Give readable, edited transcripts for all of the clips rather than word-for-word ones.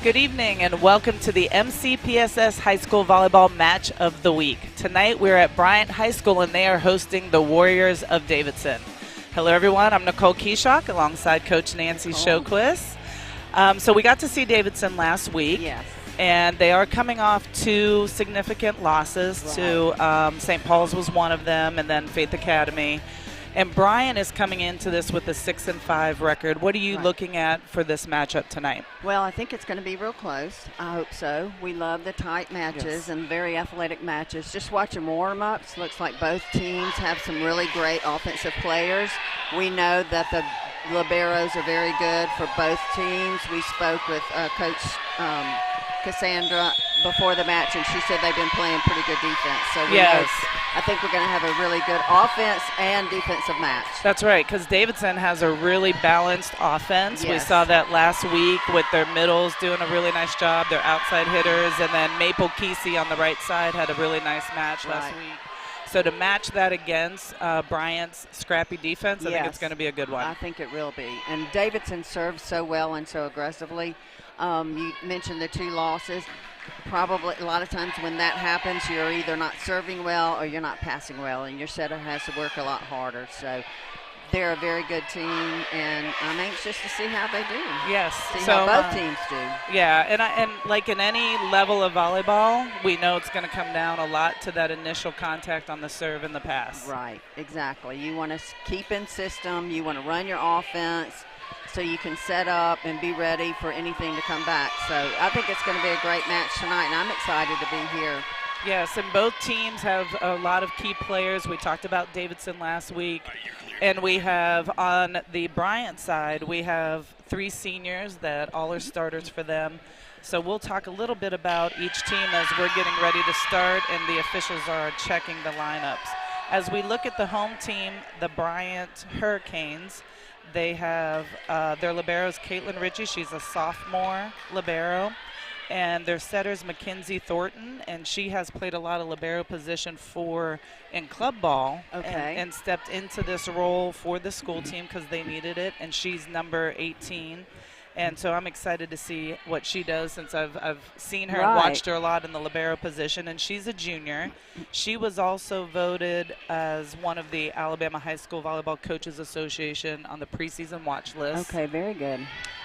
Good evening and welcome to the MCPSS High School Volleyball Match of the Week. Tonight we're at Bryant High School and they are hosting the Warriors of Davidson. Hello everyone, I'm Nicole Keyshock alongside Coach Nancy Shoquist. So we got to see Davidson last week. Yes. And they are coming off two significant losses to St. Paul's was one of them, and then Faith Academy. And Bryant is coming into this with a 6-5 record. What are you looking at for this matchup tonight? Well, I think it's going to be real close. I hope so. We love the tight matches and very athletic matches. Just watching warm-ups, looks like both teams have some really great offensive players. We know that the liberos are very good for both teams. We spoke with Coach Cassandra before the match, and she said they've been playing pretty good defense. So we know, I think we're going to have a really good offense and defensive match. That's right, because Davidson has a really balanced offense. Yes. We saw that last week with their middles doing a really nice job, their outside hitters, and then Maple Kesey on the right side had a really nice match last week. So to match that against Bryant's scrappy defense, I think it's going to be a good one. I think it will be. And Davidson serves so well and so aggressively. You mentioned the two losses. Probably a lot of times when that happens, you're either not serving well or you're not passing well, and your setter has to work a lot harder. So they're a very good team, and I'm anxious to see how they do. Yes. See how both teams do. Yeah, and like in any level of volleyball, we know it's going to come down a lot to that initial contact on the serve and the pass. Right, exactly. You want to keep in system. You want to run your offense so you can set up and be ready for anything to come back. So I think it's going to be a great match tonight, and I'm excited to be here. Yes, and both teams have a lot of key players. We talked about Davidson last week, and we have on the Bryant side, we have 3 seniors that all are starters for them. So we'll talk a little bit about each team as we're getting ready to start, and the officials are checking the lineups. As we look at the home team, the Bryant Hurricanes, they have their liberos, Caitlin Ritchie. She's a sophomore libero. And their setter's Mackenzie Thornton, and she has played a lot of libero position in club ball and stepped into this role for the school team because they needed it, and she's number 18. And so I'm excited to see what she does since I've seen her and watched her a lot in the libero position, and she's a junior. She was also voted as one of the Alabama High School Volleyball Coaches Association on the preseason watch list. Okay, very good.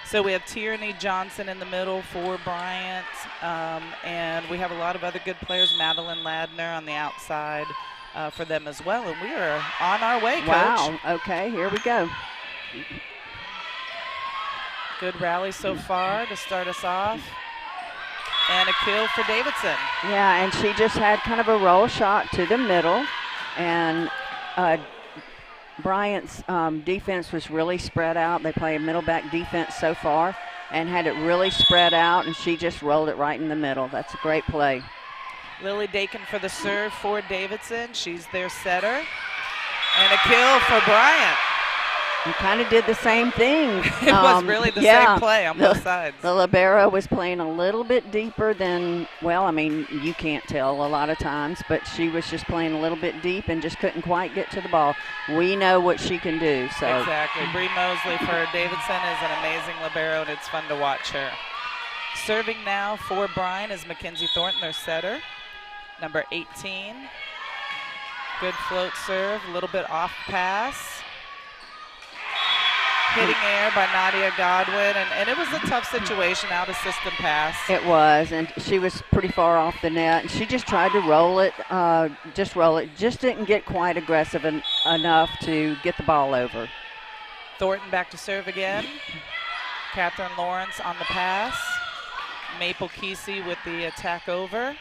So we have Tierney Johnson in the middle for Bryant, and we have a lot of other good players, Madeline Ladner on the outside for them as well, and we are on our way, Coach. Wow, okay, here we go. Good rally so far to start us off. And a kill for Davidson. Yeah, and she just had kind of a roll shot to the middle. And Bryant's defense was really spread out. They play a middle back defense so far and had it really spread out, and she just rolled it right in the middle. That's a great play. Lily Dakin for the serve for Davidson. She's their setter. And a kill for Bryant. You kind of did the same thing. It was really the same play on both sides. The libero was playing a little bit deeper than, well, I mean, you can't tell a lot of times, but she was just playing a little bit deep and just couldn't quite get to the ball. We know what she can do. So exactly. Bree Mosley for Davidson is an amazing libero, and it's fun to watch her. Serving now for Bryant is Mackenzie Thornton, their setter, number 18. Good float serve, a little bit off pass. Hitting air by Nadia Godwin, and it was a tough situation, out of system pass. It was, and she was pretty far off the net, and she just tried to roll it, just didn't get quite aggressive enough to get the ball over. Thornton back to serve again. Catherine Lawrence on the pass. Maple Kesey with the attack over.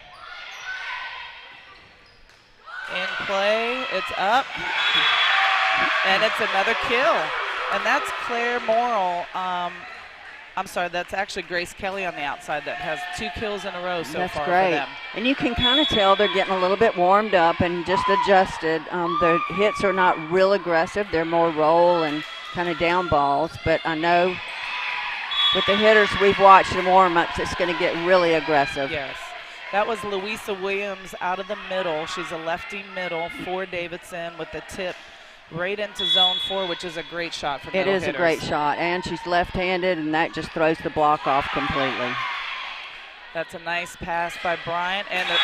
In play, it's up, and it's another kill. And that's Claire Morrill. I'm sorry, that's actually Grace Kelly on the outside that has 2 kills in a row so far for them. And you can kind of tell they're getting a little bit warmed up and just adjusted. Their hits are not real aggressive. They're more roll and kind of down balls. But I know with the hitters we've watched in warm-ups, it's going to get really aggressive. Yes. That was Louisa Williams out of the middle. She's a lefty middle for Davidson with the tip right into zone 4, which is a great shot for middle hitters. It is a great shot, and she's left-handed, and that just throws the block off completely. That's a nice pass by Bryant and a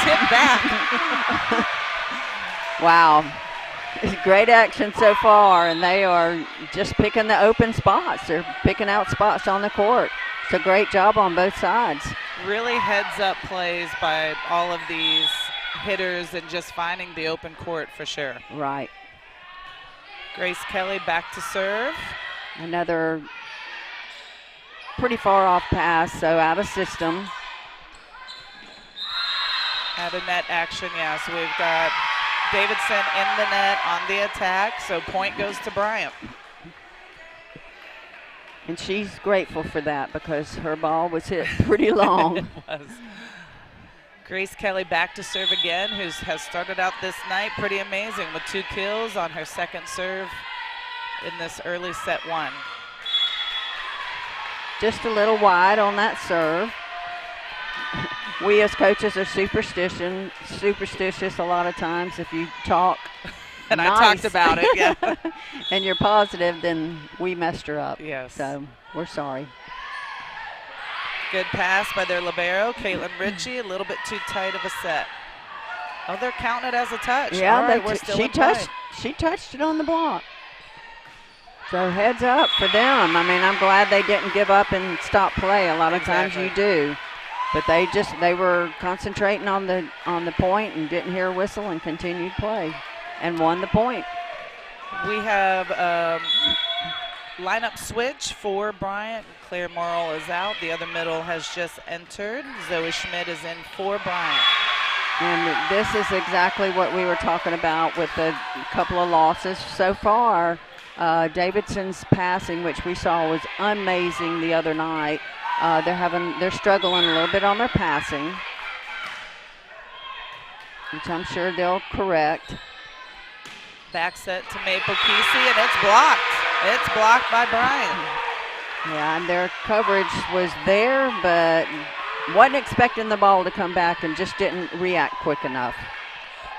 tip back. Wow. It's great action so far, and they are just picking the open spots. They're picking out spots on the court. It's a great job on both sides. Really heads-up plays by all of these hitters and just finding the open court for sure. Right. Grace Kelly back to serve. Another pretty far off pass, so out of system. Out of net action, yeah. So we've got Davidson in the net on the attack, so point goes to Bryant. And she's grateful for that because her ball was hit pretty long. It was. Grace Kelly back to serve again, who has started out this night pretty amazing with 2 kills on her second serve in this early set 1. Just a little wide on that serve. We as coaches are superstitious a lot of times. If you talk and nice, I talked about it, yeah. and you're positive, then we messed her up. Yes. So we're sorry. Good pass by their libero, Caitlin Ritchie. A little bit too tight of a set. Oh, they're counting it as a touch. Yeah, all right, we're still in play. She touched it on the block. So heads up for them. I mean, I'm glad they didn't give up and stop play. A lot of times you do. But they were concentrating on the point and didn't hear a whistle and continued play and won the point. We have lineup switch for Bryant. Claire Morrill is out. The other middle has just entered. Zoe Schmidt is in for Bryant. And this is exactly what we were talking about with the couple of losses so far. Davidson's passing, which we saw was amazing the other night. They're struggling a little bit on their passing, which I'm sure they'll correct. Back set to Maple Kesey, and it's blocked. It's blocked by Bryant. Yeah, and their coverage was there, but wasn't expecting the ball to come back and just didn't react quick enough.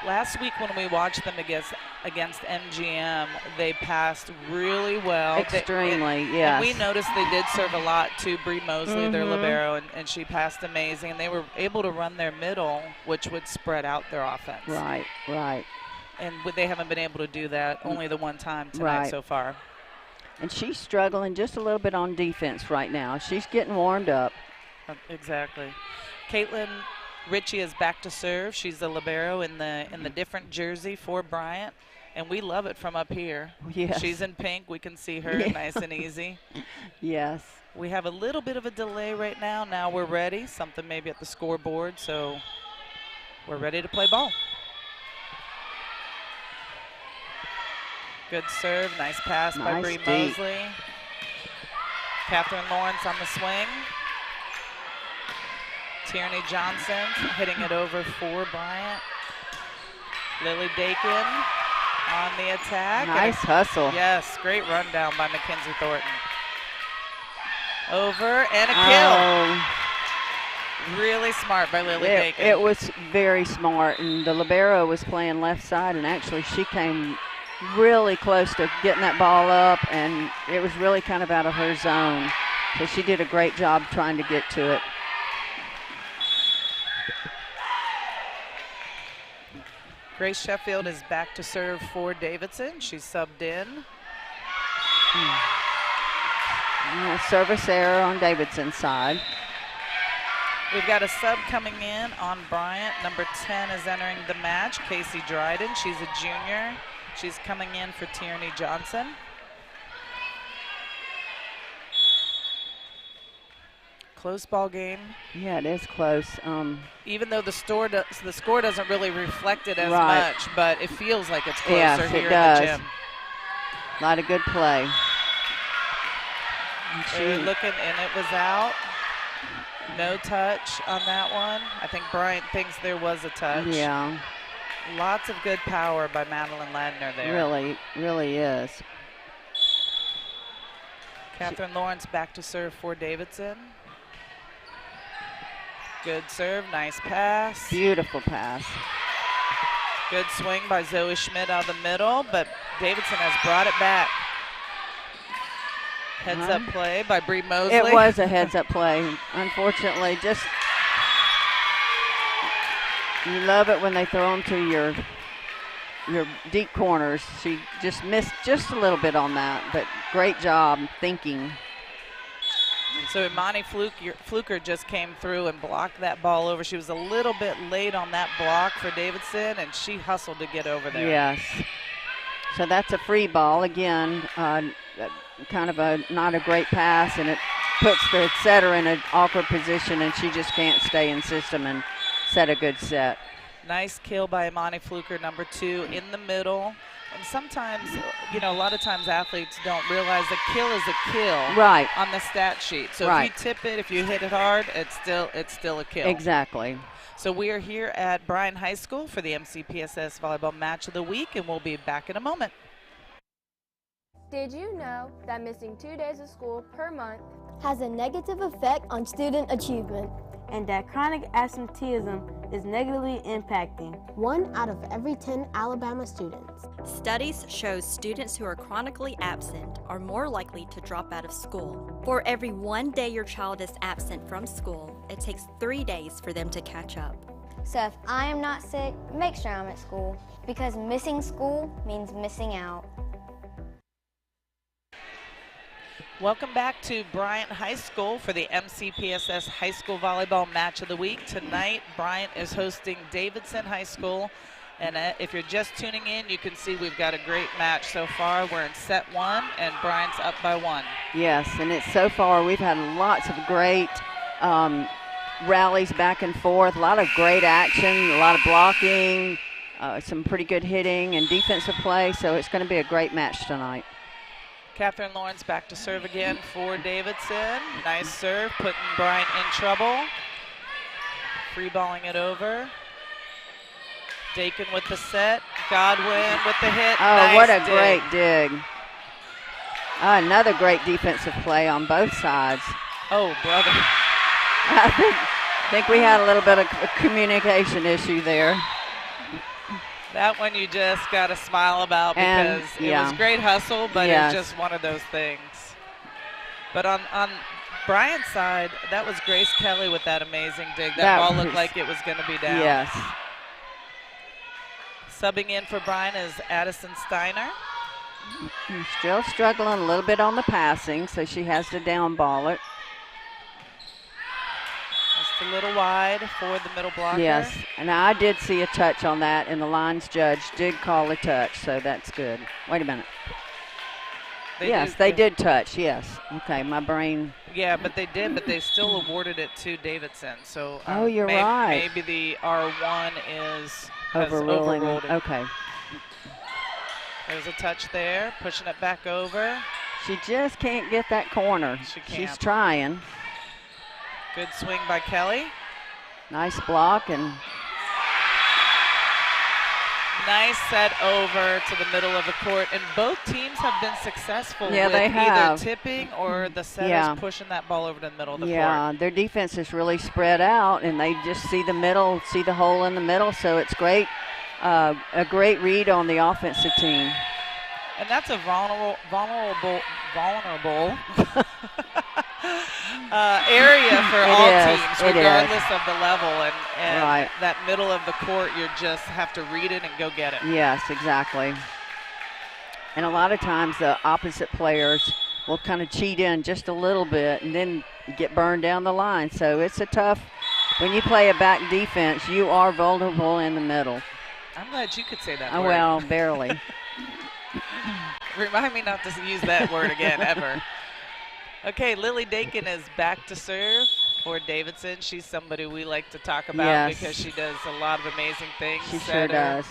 Last week when we watched them against MGM, they passed really well. Extremely, yes. And we yes. noticed they did serve a lot to Bree Mosley, their libero, and she passed amazing. And they were able to run their middle, which would spread out their offense. Right, right. And they haven't been able to do that only the one time tonight so far. And she's struggling just a little bit on defense right now. She's getting warmed up. Exactly. Caitlin Ritchie is back to serve. She's the libero in the different jersey for Bryant, and we love it from up here. Yes. She's in pink. We can see her nice and easy. Yes. We have a little bit of a delay right now. Now we're ready. Something maybe at the scoreboard, so we're ready to play ball. Good serve. Nice pass by Bree Mosley. Catherine Lawrence on the swing. Tierney Johnson hitting it over for Bryant. Lily Dakin on the attack. Nice hustle. Yes, great rundown by Mackenzie Thornton. Over and a kill. Really smart by Lily Dakin. It was very smart, and the libero was playing left side, and actually she came really close to getting that ball up, and it was really kind of out of her zone. So she did a great job trying to get to it. Grace Sheffield is back to serve for Davidson. She's subbed in. Service error on Davidson's side. We've got a sub coming in on Bryant. Number 10 is entering the match, Casey Dryden. She's a junior. She's coming in for Tierney Johnson. Close ball game. Yeah, it is close. Even though the score doesn't really reflect it as much, but it feels like it's closer here in the gym. A lot of good play. They're looking, and it was out. No touch on that one. I think Bryant thinks there was a touch. Yeah. Lots of good power by Madeline Ladner there. Really, really is. Catherine Lawrence back to serve for Davidson. Good serve, nice pass. Beautiful pass. Good swing by Zoe Schmidt out of the middle, but Davidson has brought it back. Heads up play by Bree Mosley. It was a heads up play. Unfortunately, just You love it when they throw them to your deep corners. She just missed just a little bit on that, but great job thinking. So Imani Fluker just came through and blocked that ball over. She was a little bit late on that block for Davidson, and she hustled to get over there. Yes. So that's a free ball. Again, kind of not a great pass, and it puts the setter in an awkward position, and she just can't stay in system and set a good set. Nice kill by Imani Fluker, number 2, in the middle. And sometimes, you know, a lot of times athletes don't realize the kill is a kill right on the stat sheet. So right. if you tip it, if you hit it hard, it's still a kill. Exactly. So we are here at Bryant High School for the MCPSS Volleyball Match of the Week, and we'll be back in a moment. Did you know that missing 2 days of school per month has a negative effect on student achievement? And that chronic absenteeism is negatively impacting 1 out of every 10 Alabama students. Studies show students who are chronically absent are more likely to drop out of school. For every 1 day your child is absent from school, it takes 3 days for them to catch up. So if I am not sick, make sure I'm at school, because missing school means missing out. Welcome back to Bryant High School for the MCPSS High School Volleyball Match of the Week. Tonight, Bryant is hosting Davidson High School. And if you're just tuning in, you can see we've got a great match so far. We're in set 1, and Bryant's up by 1. Yes, and it's so far we've had lots of great rallies back and forth, a lot of great action, a lot of blocking, some pretty good hitting and defensive play. So it's going to be a great match tonight. Catherine Lawrence back to serve again for Davidson. Nice serve, putting Bryant in trouble. Free balling it over. Dakin with the set. Godwin with the hit. Oh, nice what a dig. great dig. Another great defensive play on both sides. Oh, brother. I think we had a little bit of a communication issue there. That one you just got to smile about because it was great hustle, but it's just one of those things. But on Bryant's side, that was Grace Kelly with that amazing dig. That ball looked like it was going to be down. Yes. Subbing in for Bryant is Addison Steiner. Still struggling a little bit on the passing, so she has to down ball it. Just a little wide for the middle blocker. Yes, and I did see a touch on that, and the lines judge did call a touch, so that's good. Wait a minute. They did touch, yes. Okay, my brain. Yeah, but they still awarded it to Davidson. So you're right. Maybe the R1 has overruled it. Okay. There's a touch there, pushing it back over. She just can't get that corner. She can't. She's trying. Good swing by Kelly. Nice block and nice set over to the middle of the court. And both teams have been successful with either tipping or the setters pushing that ball over to the middle of the court. Yeah, their defense is really spread out, and they just see the middle, see the hole in the middle, so it's great. A great read on the offensive team. And that's a vulnerable area for all teams, regardless of the level. And that middle of the court, you just have to read it and go get it. Yes, exactly. And a lot of times the opposite players will kind of cheat in just a little bit and then get burned down the line. So it's a tough, when you play a back defense, you are vulnerable in the middle. I'm glad you could say that word. Well, barely. Remind me not to use that word again, ever. Okay, Lily Dakin is back to serve for Davidson. She's somebody we like to talk about because she does a lot of amazing things. She sure does.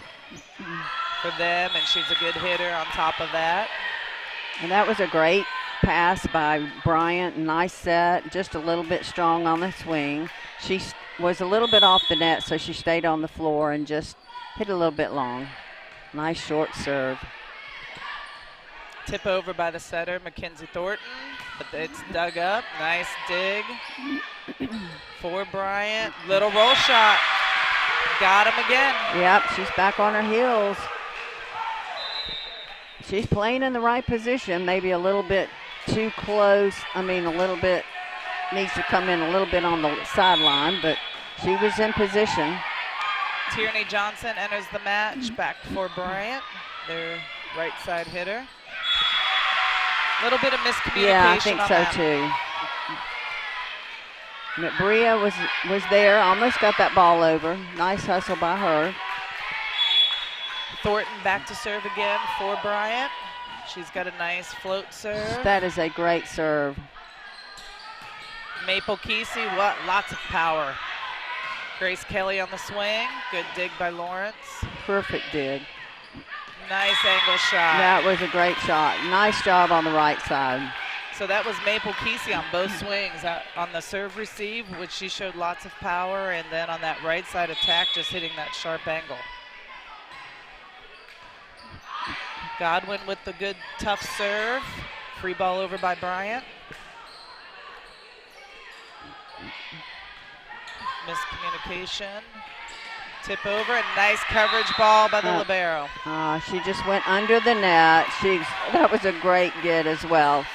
For them, and she's a good hitter on top of that. And that was a great pass by Bryant. Nice set, just a little bit strong on the swing. She was a little bit off the net, so she stayed on the floor and just hit a little bit long. Nice short serve. Tip over by the setter, Mackenzie Thornton, but it's dug up. Nice dig for Bryant. Little roll shot. Got him again. Yep, she's back on her heels. She's playing in the right position, maybe a little bit too close. A little bit, needs to come in a little bit on the sideline, but she was in position. Tierney Johnson enters the match back for Bryant, their right side hitter. A little bit of miscommunication. Yeah, I think on so that. too. But Bria was there, almost got that ball over. Nice hustle by her. Thornton back to serve again for Bryant. She's got a nice float serve. That is a great serve. Maple Kesey, what? Lots of power. Grace Kelly on the swing. Good dig by Lawrence. Perfect dig. Nice angle shot. That was a great shot. Nice job on the right side. So that was Maple Kesey on both swings. On the serve receive, which she showed lots of power, and then on that right side attack, just hitting that sharp angle. Godwin with the good tough serve. Free ball over by Bryant. Miscommunication. Tip over, and nice coverage ball by the libero. She just went under the net. That was a great get as well.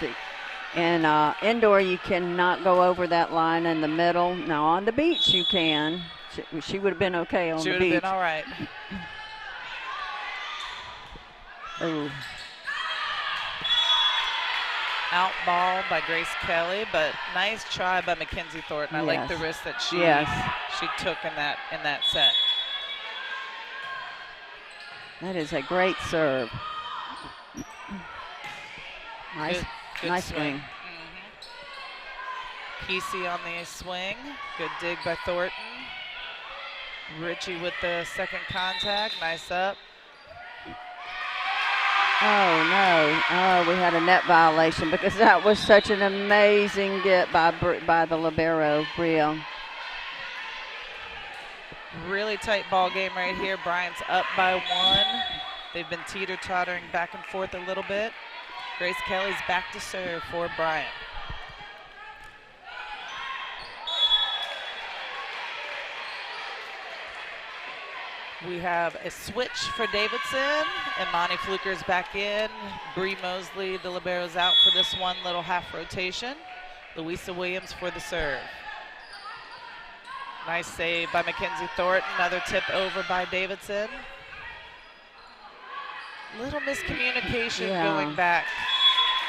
And indoor, you cannot go over that line in the middle. Now on the beach, you can. She would have been okay on the beach. She would have been all right. Ooh. Out ball by Grace Kelly, but nice try by Mackenzie Thornton. I like the risk that she took in that set. That is a great serve. Nice, good nice swing. Kesey on the swing. Good dig by Thornton. Ritchie with the second contact. Nice up. Oh, no. Oh, we had a net violation because that was such an amazing get by the libero, Bria. Really tight ball game right here. Bryant's up by 1. They've been teeter-tottering back and forth a little bit. Grace Kelly's back to serve for Bryant. We have a switch for Davidson. Imani Fluker's back in. Bree Mosley, the libero's out for this one little half rotation. Louisa Williams for the serve. Nice save by Mackenzie Thornton. Another tip over by Davidson. Little miscommunication going back.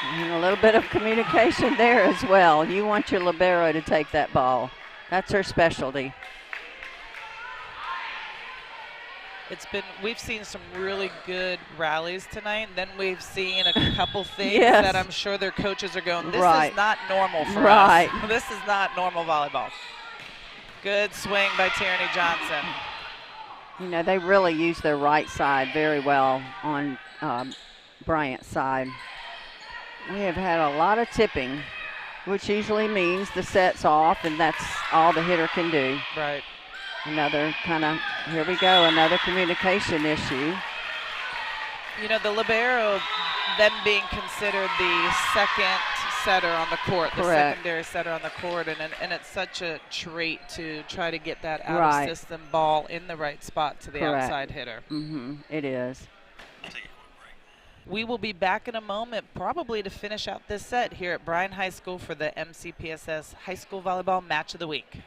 And a little bit of communication there as well. You want your libero to take that ball. That's her specialty. We've seen some really good rallies tonight, and then we've seen a couple things that I'm sure their coaches are going, this is not normal for us. This is not normal volleyball. Good swing by Tierney Johnson. You know, they really use their right side very well on Bryant's side. We have had a lot of tipping, which usually means the set's off, and that's all the hitter can do. Right. Another here we go, another communication issue. You know, the libero, them being considered the second setter on the court, the secondary setter on the court, and it's such a trait to try to get that out-of-system ball in the right spot to the outside hitter. It is. We will be back in a moment, probably to finish out this set here at Bryant High School for the MCPSS High School Volleyball Match of the Week.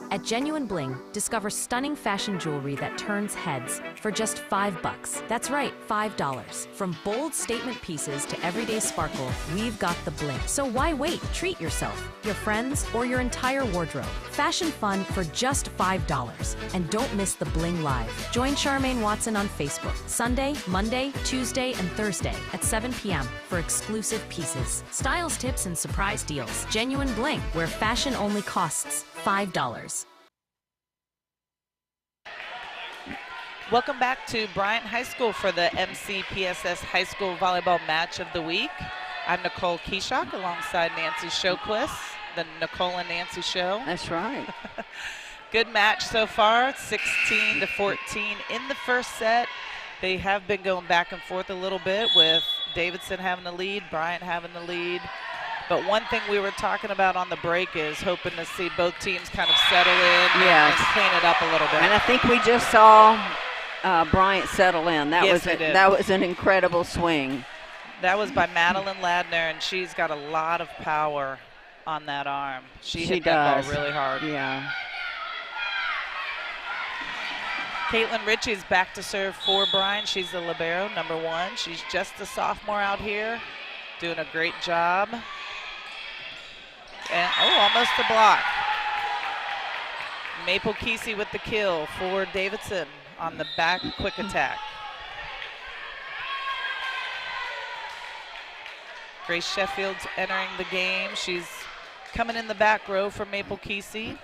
At Genuine Bling, discover stunning fashion jewelry that turns heads for just $5. That's right, $5. From bold statement pieces to everyday sparkle, we've got the bling. So why wait? Treat yourself, your friends, or your entire wardrobe. Fashion fun for just $5. And don't miss the Bling Live. Join Charmaine Watson on Facebook, Sunday, Monday, Tuesday, and Thursday at 7 p.m. for exclusive pieces, styles tips, and surprise deals. Genuine Bling, where fashion only costs $5. Welcome back to Bryant High School for the MCPSS High School Volleyball Match of the Week. I'm Nicole Keyshock alongside Nancy Showquist, the Nicole and Nancy Show. That's right. Good match so far, 16-14 in the first set. They have been going back and forth a little bit with Davidson having the lead, Bryant having the lead. But one thing we were talking about on the break is hoping to see both teams kind of settle in and clean it up a little bit. And I think we just saw Bryant settle in. That was an incredible swing. That was by Madeline Ladner, and she's got a lot of power on that arm. She hit that ball really hard. Yeah. Caitlin Ritchie's back to serve for Bryant. She's the libero, number 1. She's just a sophomore out here, doing a great job. And, almost a block. Maple Kesey with the kill for Davidson on the back quick attack. Grace Sheffield's entering the game. She's coming in the back row for Maple Kesey.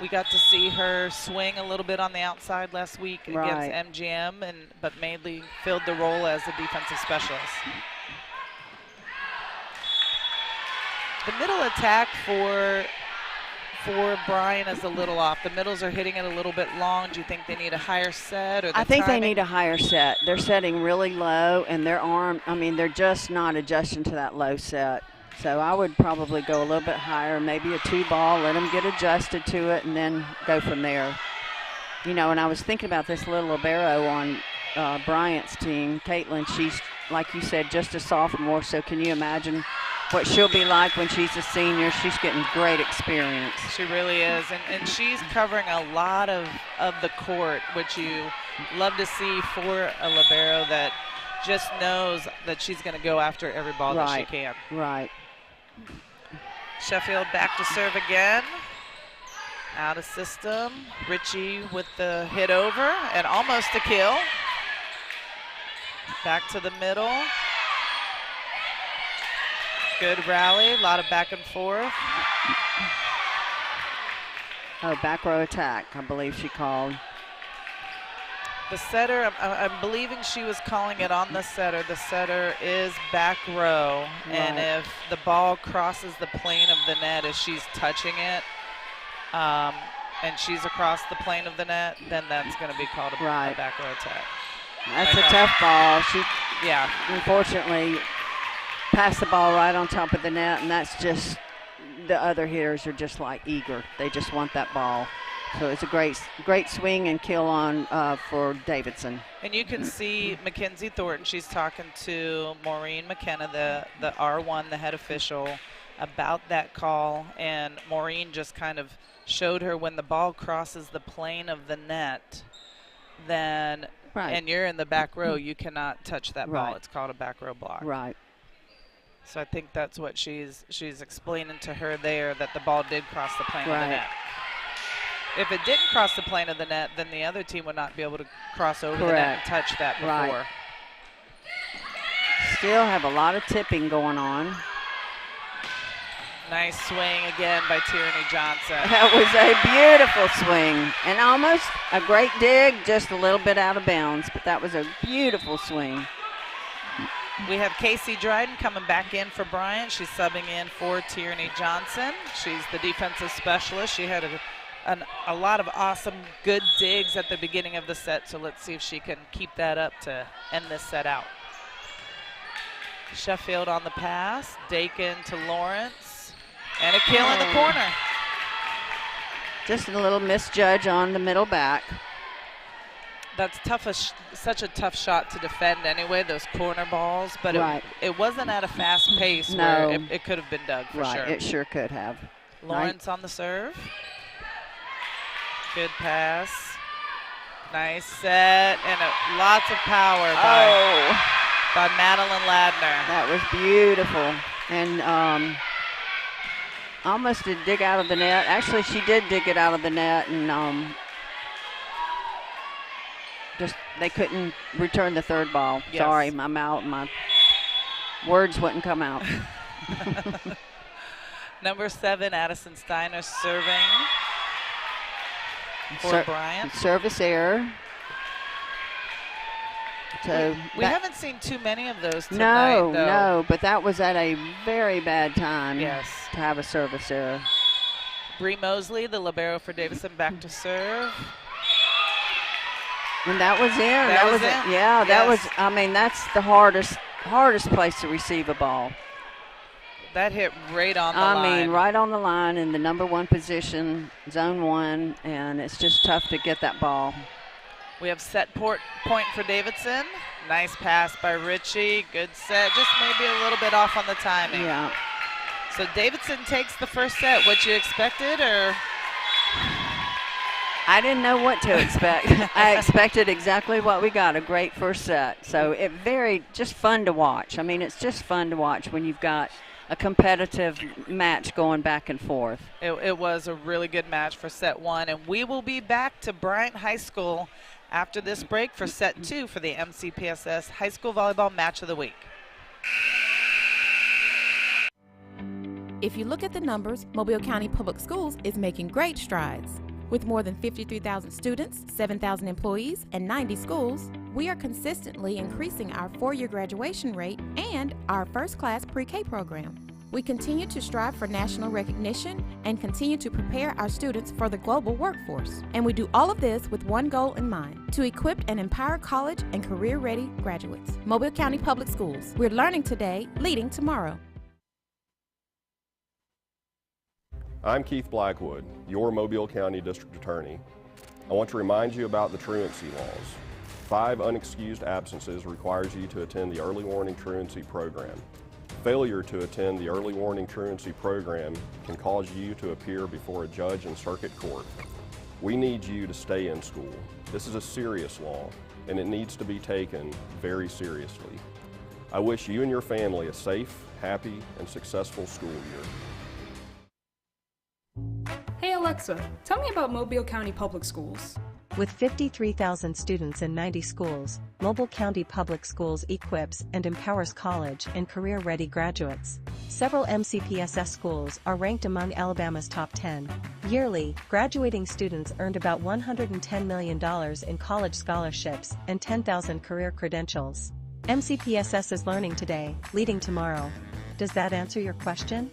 We got to see her swing a little bit on the outside last week against MGM, but mainly filled the role as a defensive specialist. The middle attack for Bryant is a little off. The middles are hitting it a little bit long. Do you think they need a higher set? Or I think they need a higher set. They're setting really low, and their arm, they're just not adjusting to that low set. So I would probably go a little bit higher, maybe a 2-ball, let them get adjusted to it, and then go from there. And I was thinking about this little libero on Bryant's team. Caitlin, she's, like you said, just a sophomore, so can you imagine what she'll be like when she's a senior? She's getting great experience. She really is, and she's covering a lot of the court, which you love to see for a libero that just knows that she's going to go after every ball that she can. Right. Sheffield back to serve again. Out of system. Ritchie with the hit over and almost a kill. Back to the middle. Good rally, a lot of back and forth. Oh, back row attack, I believe she called. The setter, I'm believing she was calling it on the setter. The setter is back row, and if the ball crosses the plane of the net as she's touching it, and she's across the plane of the net, then that's going to be called a back row attack. That's a tough ball. She, unfortunately, passed the ball right on top of the net, and that's just, the other hitters are just like eager. They just want that ball. So it's a great swing and kill on for Davidson. And you can see Mackenzie Thornton. She's talking to Maureen McKenna, the R1, the head official, about that call. And Maureen just kind of showed her when the ball crosses the plane of the net, then and you're in the back row, you cannot touch that ball. It's called a back row block. Right. So I think that's what she's explaining to her there, that the ball did cross the plane of the net. If it didn't cross the plane of the net, then the other team would not be able to cross over the net and touch that before. Still have a lot of tipping going on. Nice swing again by Tierney Johnson. That was a beautiful swing. And almost a great dig, just a little bit out of bounds. But that was a beautiful swing. We have Casey Dryden coming back in for Bryant. She's subbing in for Tierney Johnson. She's the defensive specialist. She had a lot of awesome, good digs at the beginning of the set, so let's see if she can keep that up to end this set out. Sheffield on the pass, Dakin to Lawrence, and a kill in the corner. Just a little misjudge on the middle back. That's such a tough shot to defend anyway, those corner balls, but it wasn't at a fast pace where it could have been dug for sure. It sure could have. Lawrence on the serve. Good pass. Nice set, and lots of power by Madeline Ladner. That was beautiful. And almost did dig out of the net. Actually, she did dig it out of the net, and just they couldn't return the third ball. Yes. Sorry, my words wouldn't come out. Number 7, Addison Steiner serving for Bryant. Service error. So we haven't seen too many of those tonight, though. No, but that was at a very bad time to have a service error. Bree Mosley, the libero for Davidson, back to serve. And that was in. That was in. Yeah, that was, that's the hardest place to receive a ball. That hit right on the line. Right on the line in the number 1 position, zone 1, and it's just tough to get that ball. We have set point for Davidson. Nice pass by Ritchie. Good set. Just maybe a little bit off on the timing. Yeah. So Davidson takes the first set. What you expected, or? I didn't know what to expect. I expected exactly what we got, a great first set. So it just fun to watch. I mean, it's just fun to watch when you've got a competitive match going back and forth. It was a really good match for set one, and we will be back to Bryant High School after this break for set two for the MCPSS High School Volleyball Match of the Week. If you look at the numbers, Mobile County Public Schools is making great strides. With more than 53,000 students, 7,000 employees, and 90 schools, we are consistently increasing our four-year graduation rate and our first-class pre-K program. We continue to strive for national recognition and continue to prepare our students for the global workforce. And we do all of this with one goal in mind, to equip and empower college and career-ready graduates. Mobile County Public Schools. We're learning today, leading tomorrow. I'm Keith Blackwood, your Mobile County District Attorney. I want to remind you about the truancy laws. 5 unexcused absences requires you to attend the Early Warning Truancy Program. Failure to attend the Early Warning Truancy Program can cause you to appear before a judge in circuit court. We need you to stay in school. This is a serious law, and it needs to be taken very seriously. I wish you and your family a safe, happy, and successful school year. Hey Alexa, tell me about Mobile County Public Schools. With 53,000 students in 90 schools, Mobile County Public Schools equips and empowers college and career-ready graduates. Several MCPSS schools are ranked among Alabama's top 10. Yearly, graduating students earned about $110 million in college scholarships and 10,000 career credentials. MCPSS is learning today, leading tomorrow. Does that answer your question?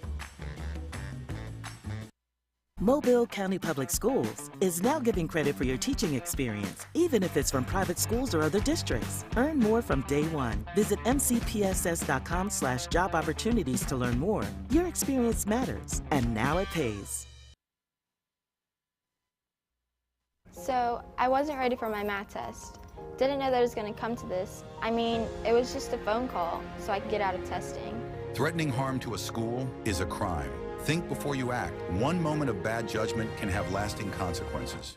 Mobile County Public Schools is now giving credit for your teaching experience, even if it's from private schools or other districts. Earn more from day one. Visit mcpss.com/job opportunities to learn more. Your experience matters, and now it pays. So I wasn't ready for my math test. Didn't know that it was going to come to this. I mean, it was just a phone call so I could get out of testing. Threatening harm to a school is a crime. Think before you act. One moment of bad judgment can have lasting consequences.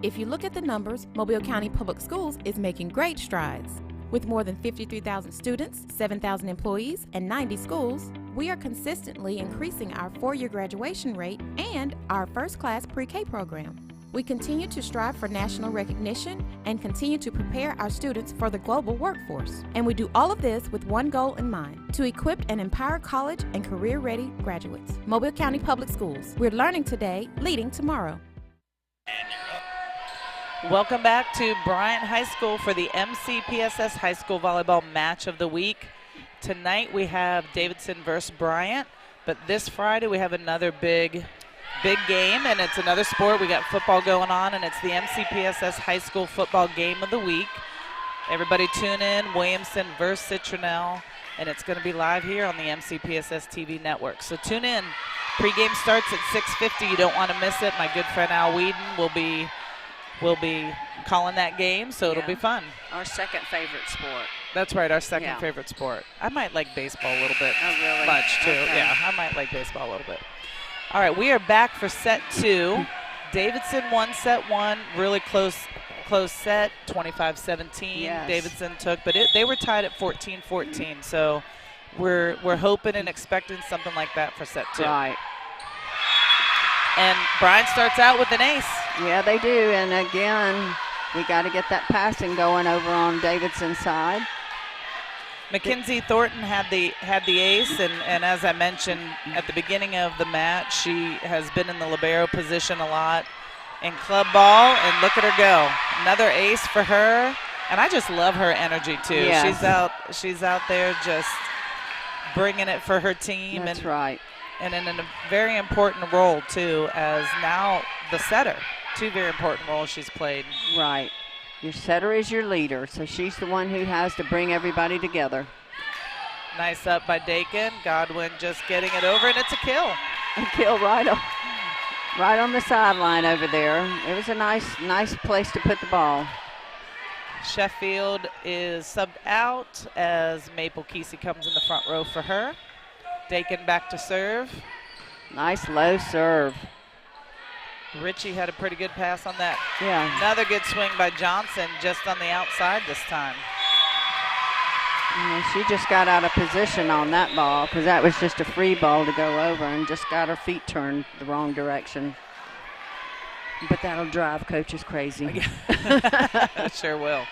If you look at the numbers, Mobile County Public Schools is making great strides. With more than 53,000 students, 7,000 employees, and 90 schools, we are consistently increasing our four-year graduation rate and our first-class pre-K program. We continue to strive for national recognition and continue to prepare our students for the global workforce. And we do all of this with one goal in mind, to equip and empower college and career-ready graduates. Mobile County Public Schools. We're learning today, leading tomorrow. Welcome back to Bryant High School for the MCPSS High School Volleyball Match of the Week. Tonight we have Davidson versus Bryant, but this Friday we have another big game, and it's another sport. We got football going on, and it's the MCPSS High School Football Game of the Week. Everybody tune in, Williamson versus Citronelle, and it's going to be live here on the MCPSS TV network. So tune in. Pre-game starts at 6:50. You don't want to miss it. My good friend Al Whedon will be calling that game, so it'll be fun. Our second favorite sport. That's right, our second favorite sport. I might like baseball a little bit much, too. Okay. Yeah, I might like baseball a little bit. All right, we are back for set two. Davidson won set one, really close set, 25-17. Yes. Davidson took, but they were tied at 14-14. So we're hoping and expecting something like that for set two. Right. And Bryant starts out with an ace. Yeah, they do. And again, we got to get that passing going over on Davidson's side. Mackenzie Thornton had the ace, and as I mentioned at the beginning of the match, she has been in the libero position a lot in club ball, and look at her go. Another ace for her, and I just love her energy too. Yes. She's out there just bringing it for her team. That's right. And in a very important role too, as now the setter. 2 very important roles she's played. Right. Your setter is your leader, so she's the one who has to bring everybody together. Nice up by Dakin. Godwin just getting it over, and it's a kill. A kill right on the sideline over there. It was a nice place to put the ball. Sheffield is subbed out as Maple Kesey comes in the front row for her. Dakin back to serve. Nice low serve. Richie had a pretty good pass on that. Yeah. Another good swing by Johnson, just on the outside this time. Yeah, she just got out of position on that ball because that was just a free ball to go over and just got her feet turned the wrong direction. But that'll drive coaches crazy. Sure will.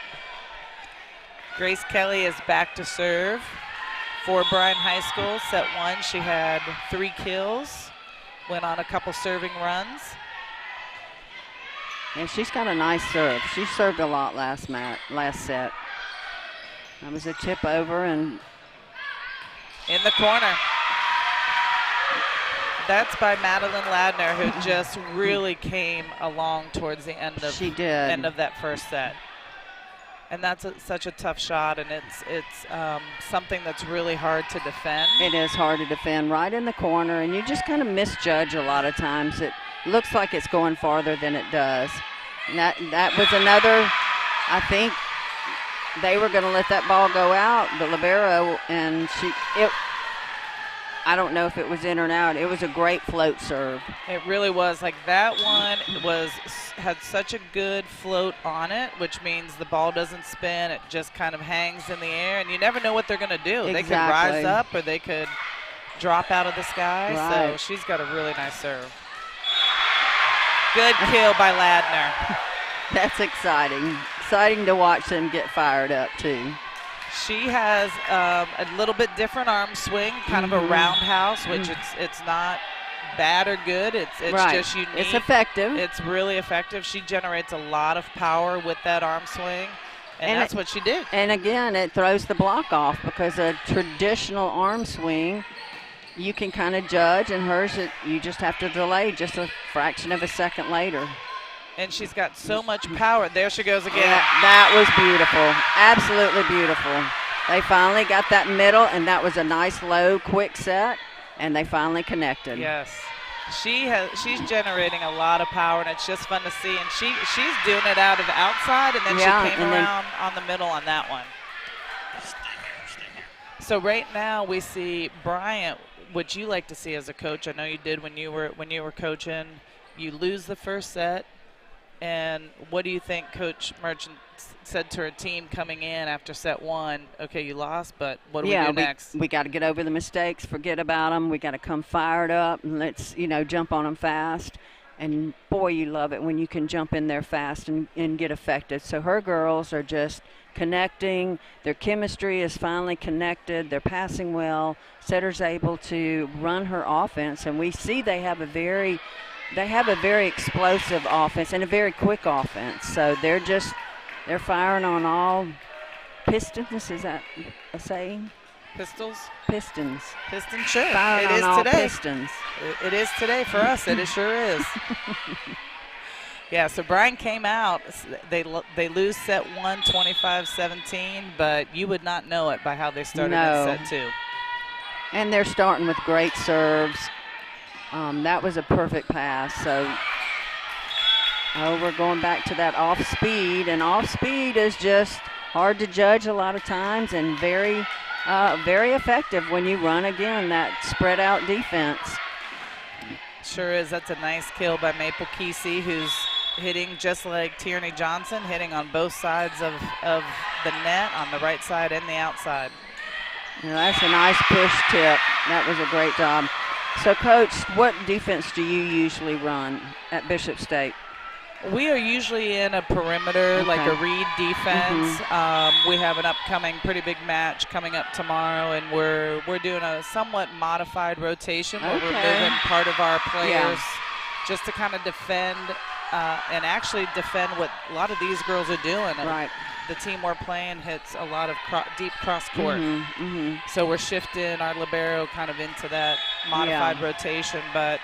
Grace Kelly is back to serve for Bryant High School. Set 1, she had 3 kills, went on a couple serving runs. And she's got a nice serve. She served a lot last set. That was a tip over and in the corner. That's by Madeline Ladner, who just really came along towards the end of end of that first set. And that's such a tough shot, and it's something that's really hard to defend. It is hard to defend right in the corner, and you just kind of misjudge a lot of times. It looks like it's going farther than it does. And that was another, I think, they were going to let that ball go out, the libero, and I don't know if it was in or out. It was a great float serve. It really was. Like that one had such a good float on it, which means the ball doesn't spin. It just kind of hangs in the air, and you never know what they're going to do. Exactly. They could rise up or they could drop out of the sky. Right. So she's got a really nice serve. Good kill by Ladner. That's exciting. Exciting to watch them get fired up, too. She has a little bit different arm swing, kind of a roundhouse, which it's not bad or good. It's just unique. It's effective. It's really effective. She generates a lot of power with that arm swing, and that's what she did. And again, it throws the block off because a traditional arm swing, you can kind of judge, and hers, you just have to delay just a fraction of a second later. And she's got so much power. There she goes again. Yeah, that was beautiful. Absolutely beautiful. They finally got that middle, and that was a nice, low, quick set, and they finally connected. Yes. She's generating a lot of power, and it's just fun to see. And she's doing it out of the outside, and then she came around on the middle on that one. So right now we see Bryant, what you like to see as a coach. I know you did when you were coaching. You lose the first set. And what do you think Coach Merchant said to her team coming in after set 1? Okay, you lost, but what do we do next? We got to get over the mistakes, forget about them. We got to come fired up, and let's, jump on them fast. And, boy, you love it when you can jump in there fast and get effective. So her girls are just connecting. Their chemistry is finally connected. They're passing well. Setter's able to run her offense, and we see they have a very explosive offense and a very quick offense. So they're firing on all pistons. Is that a saying? Pistols? Pistons. Pistons, sure. Firing It is on all today. pistons. It is today for us. It sure is. Yeah, so Bryant came out. They lose set 1, 25-17, but you would not know it by how they started in set 2. And they're starting with great serves. That was a perfect pass. So, we're going back to that off speed, and off speed is just hard to judge a lot of times, and very effective when you run again that spread out defense. Sure is. That's a nice kill by Maple Kesey, who's hitting just like Tierney Johnson, hitting on both sides of the net, on the right side and the outside. Yeah, that's a nice push tip. That was a great job. So, Coach, what defense do you usually run at Bishop State? We are usually in a perimeter, like a read defense. We have an upcoming pretty big match coming up tomorrow, and we're doing a somewhat modified rotation where we're moving part of our players just to kind of defend and actually defend what a lot of these girls are doing. Right. The team we're playing hits a lot of deep cross court. So we're shifting our libero kind of into that modified rotation. But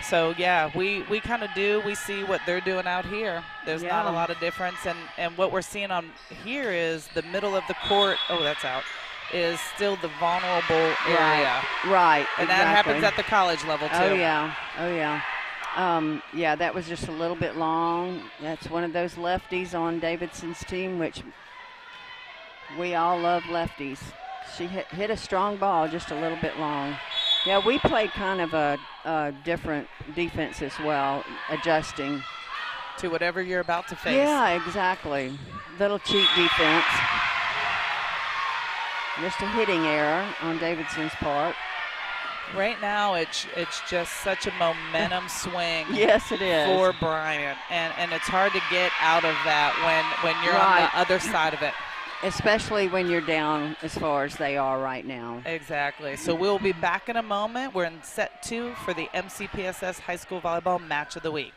so, we kind of we see what they're doing out here. There's not a lot of difference. And what we're seeing on here is the middle of the court, that's out, is still the vulnerable area. Right. And that happens at the college level, too. Oh, yeah. That was just a little bit long. That's one of those lefties on Davidson's team, which we all love lefties. She hit a strong ball, just a little bit long. Yeah, we played kind of a different defense as well, adjusting to whatever you're about to face. Yeah, exactly. Little cheap defense. Just a hitting error on Davidson's part. Right now, it's just such a momentum swing. Yes, it is. For Bryant, and it's hard to get out of that when you're on the other side of it. Especially when you're down as far as they are right now. Exactly. So we'll be back in a moment. We're in set 2 for the MCPSS High School Volleyball Match of the Week.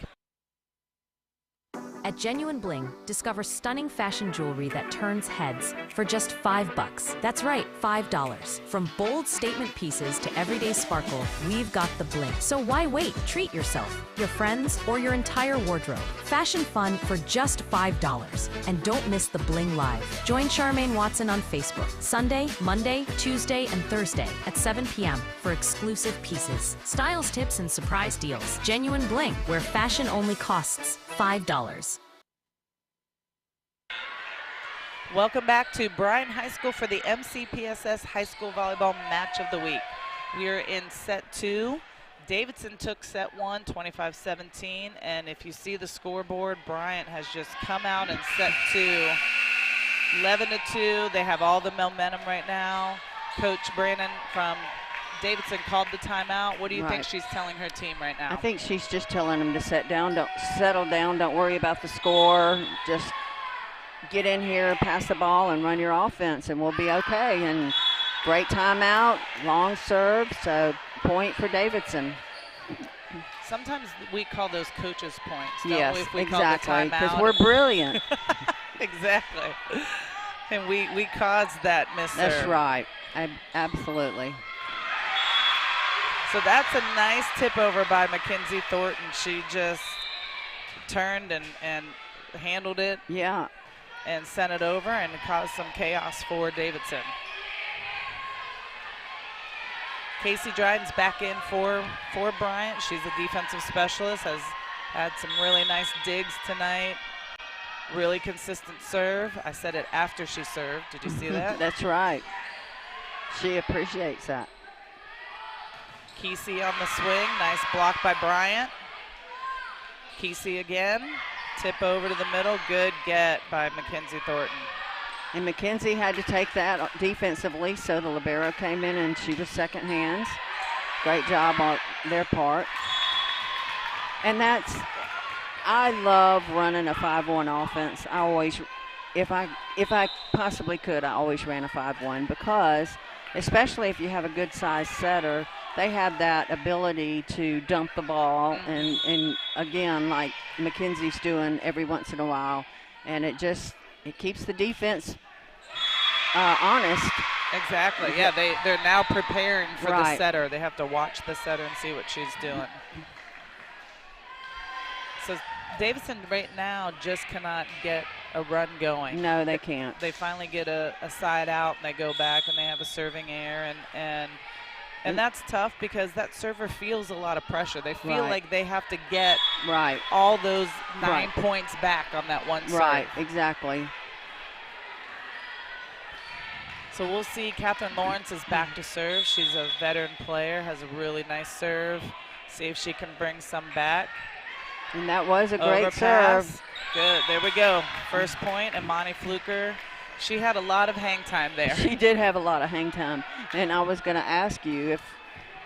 At Genuine Bling, discover stunning fashion jewelry that turns heads for just $5. That's right, $5. From bold statement pieces to everyday sparkle, we've got the bling. So why wait? Treat yourself, your friends, or your entire wardrobe. Fashion fun for just $5. And don't miss the Bling Live. Join Charmaine Watson on Facebook, Sunday, Monday, Tuesday, and Thursday at 7 p.m. for exclusive pieces, styles tips, and surprise deals. Genuine Bling, where fashion only costs $5. Welcome back to Bryant High School for the MCPSS High School Volleyball Match of the Week. We are in set 2. Davidson took set 1, 25-17, and if you see the scoreboard, Bryant has just come out in set 2, 11-2. They have all the momentum right now. Coach Brandon from Davidson called the timeout. What do you think she's telling her team right now? I think she's just telling them to settle down, don't worry about the score, just get in here, pass the ball, and run your offense, and we'll be okay. And great timeout, long serve, so point for Davidson. Sometimes we call those coaches' points, don't yes, we? If we exactly, because we're brilliant. Exactly. And we caused that miss serve. That's right, absolutely. So that's a nice tip over by Mackenzie Thornton. She just turned and handled it. Yeah. And sent it over and caused some chaos for Davidson. Casey Dryden's back in for Bryant. She's a defensive specialist, has had some really nice digs tonight. Really consistent serve. I said it after she served. Did you see that? That's right. She appreciates that. Kesey on the swing. Nice block by Bryant. Kesey again. Tip over to the middle. Good get by Mackenzie Thornton. And Mackenzie had to take that defensively, so the libero came in and she was second hands. Great job on their part. And I love running a 5-1 offense. I always, if I possibly could, I always ran a 5-1 because, especially if you have a good size setter, they have that ability to dump the ball and again, like Mackenzie's doing every once in a while, and it keeps the defense honest. Exactly. Yeah, they're now preparing for right. the setter. They have to watch the setter and see what she's doing. So Davidson right now just cannot get a run going. No, they can't. They finally get a side out and they go back and they have a serving error and that's tough because that server feels a lot of pressure. They feel like they have to get all those 9 points back on that one serve. Right, exactly. So we'll see. Catherine Lawrence is back to serve. She's a veteran player, has a really nice serve. See if she can bring some back. And that was a great Overpass. serve. Good, there we go. First point, Imani Fluker. She had a lot of hang time there. She did have a lot of hang time. And I was going to ask you if,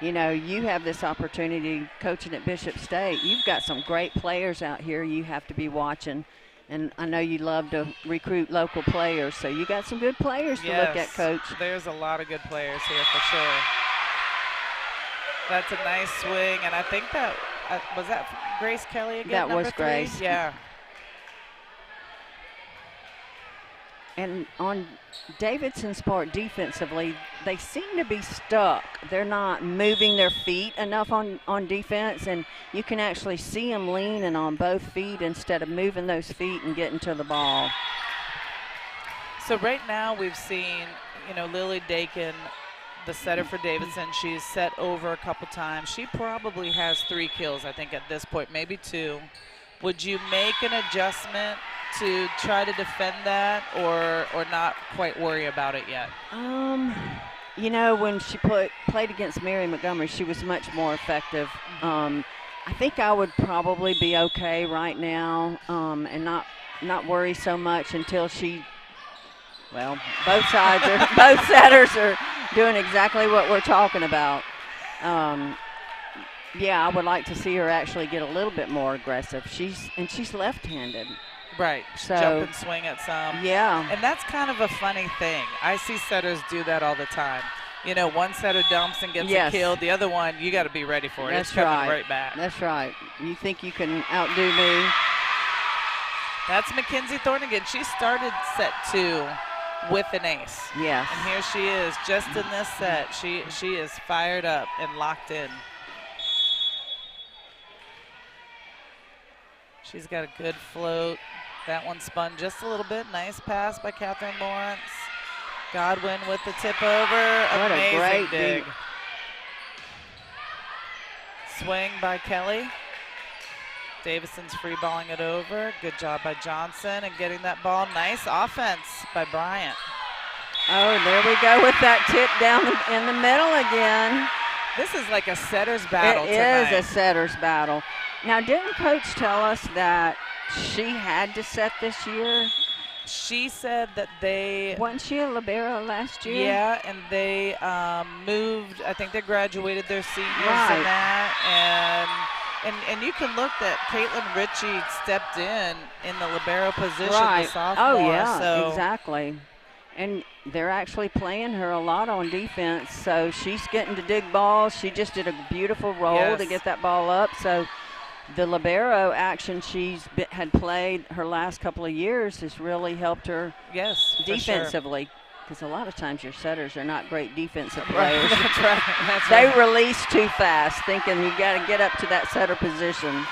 you have this opportunity coaching at Bishop State. You've got some great players out here you have to be watching. And I know you love to recruit local players, so you got some good players to look at, Coach. There's a lot of good players here for sure. That's a nice swing, and I think that, was that Grace Kelly again, That was number 3? Grace. Yeah. And on Davidson's part defensively, they seem to be stuck. They're not moving their feet enough on defense, and you can actually see them leaning on both feet instead of moving those feet and getting to the ball. So right now we've seen, Lily Dakin, the setter for Davidson. She's set over a couple times. She probably has 3 kills, I think, at this point, maybe 2. Would you make an adjustment to try to defend that or not quite worry about it yet? You know, when she played against Mary Montgomery, she was much more effective. I think I would probably be okay right now and not worry so much until she. Well, both setters are doing exactly what we're talking about. Yeah, I would like to see her actually get a little bit more aggressive. She's left-handed. Right, So, jump and swing at some. Yeah. And that's kind of a funny thing. I see setters do that all the time. You know, one setter dumps and gets it killed. The other one, you got to be ready for it. That's it's coming right. right back. That's right. You think you can outdo me? That's Mackenzie Thornigan. She started set 2 with an ace. Yes. And here she is, just in this set. She is fired up and locked in. She's got a good float. That one spun just a little bit. Nice pass by Catherine Lawrence. Godwin with the tip over. What Amazing a great dig. Swing by Kelly. Davidson's free balling it over. Good job by Johnson and getting that ball. Nice offense by Bryant. Oh, there we go with that tip down in the middle again. This is like a setter's battle tonight. It is a setter's battle. Now, didn't Coach tell us that she had to set this year? She said that they... Wasn't she a libero last year? Yeah, and they moved, I think they graduated their seniors in that. And you can look that Caitlin Ritchie stepped in the libero position, the sophomore. Oh, yeah, so exactly. And they're actually playing her a lot on defense, so she's getting to dig balls. She just did a beautiful roll to get that ball up. So the libero action had played her last couple of years has really helped her defensively. Because a lot of times your setters are not great defensive players. That's right. They release too fast, thinking you got to get up to that setter position.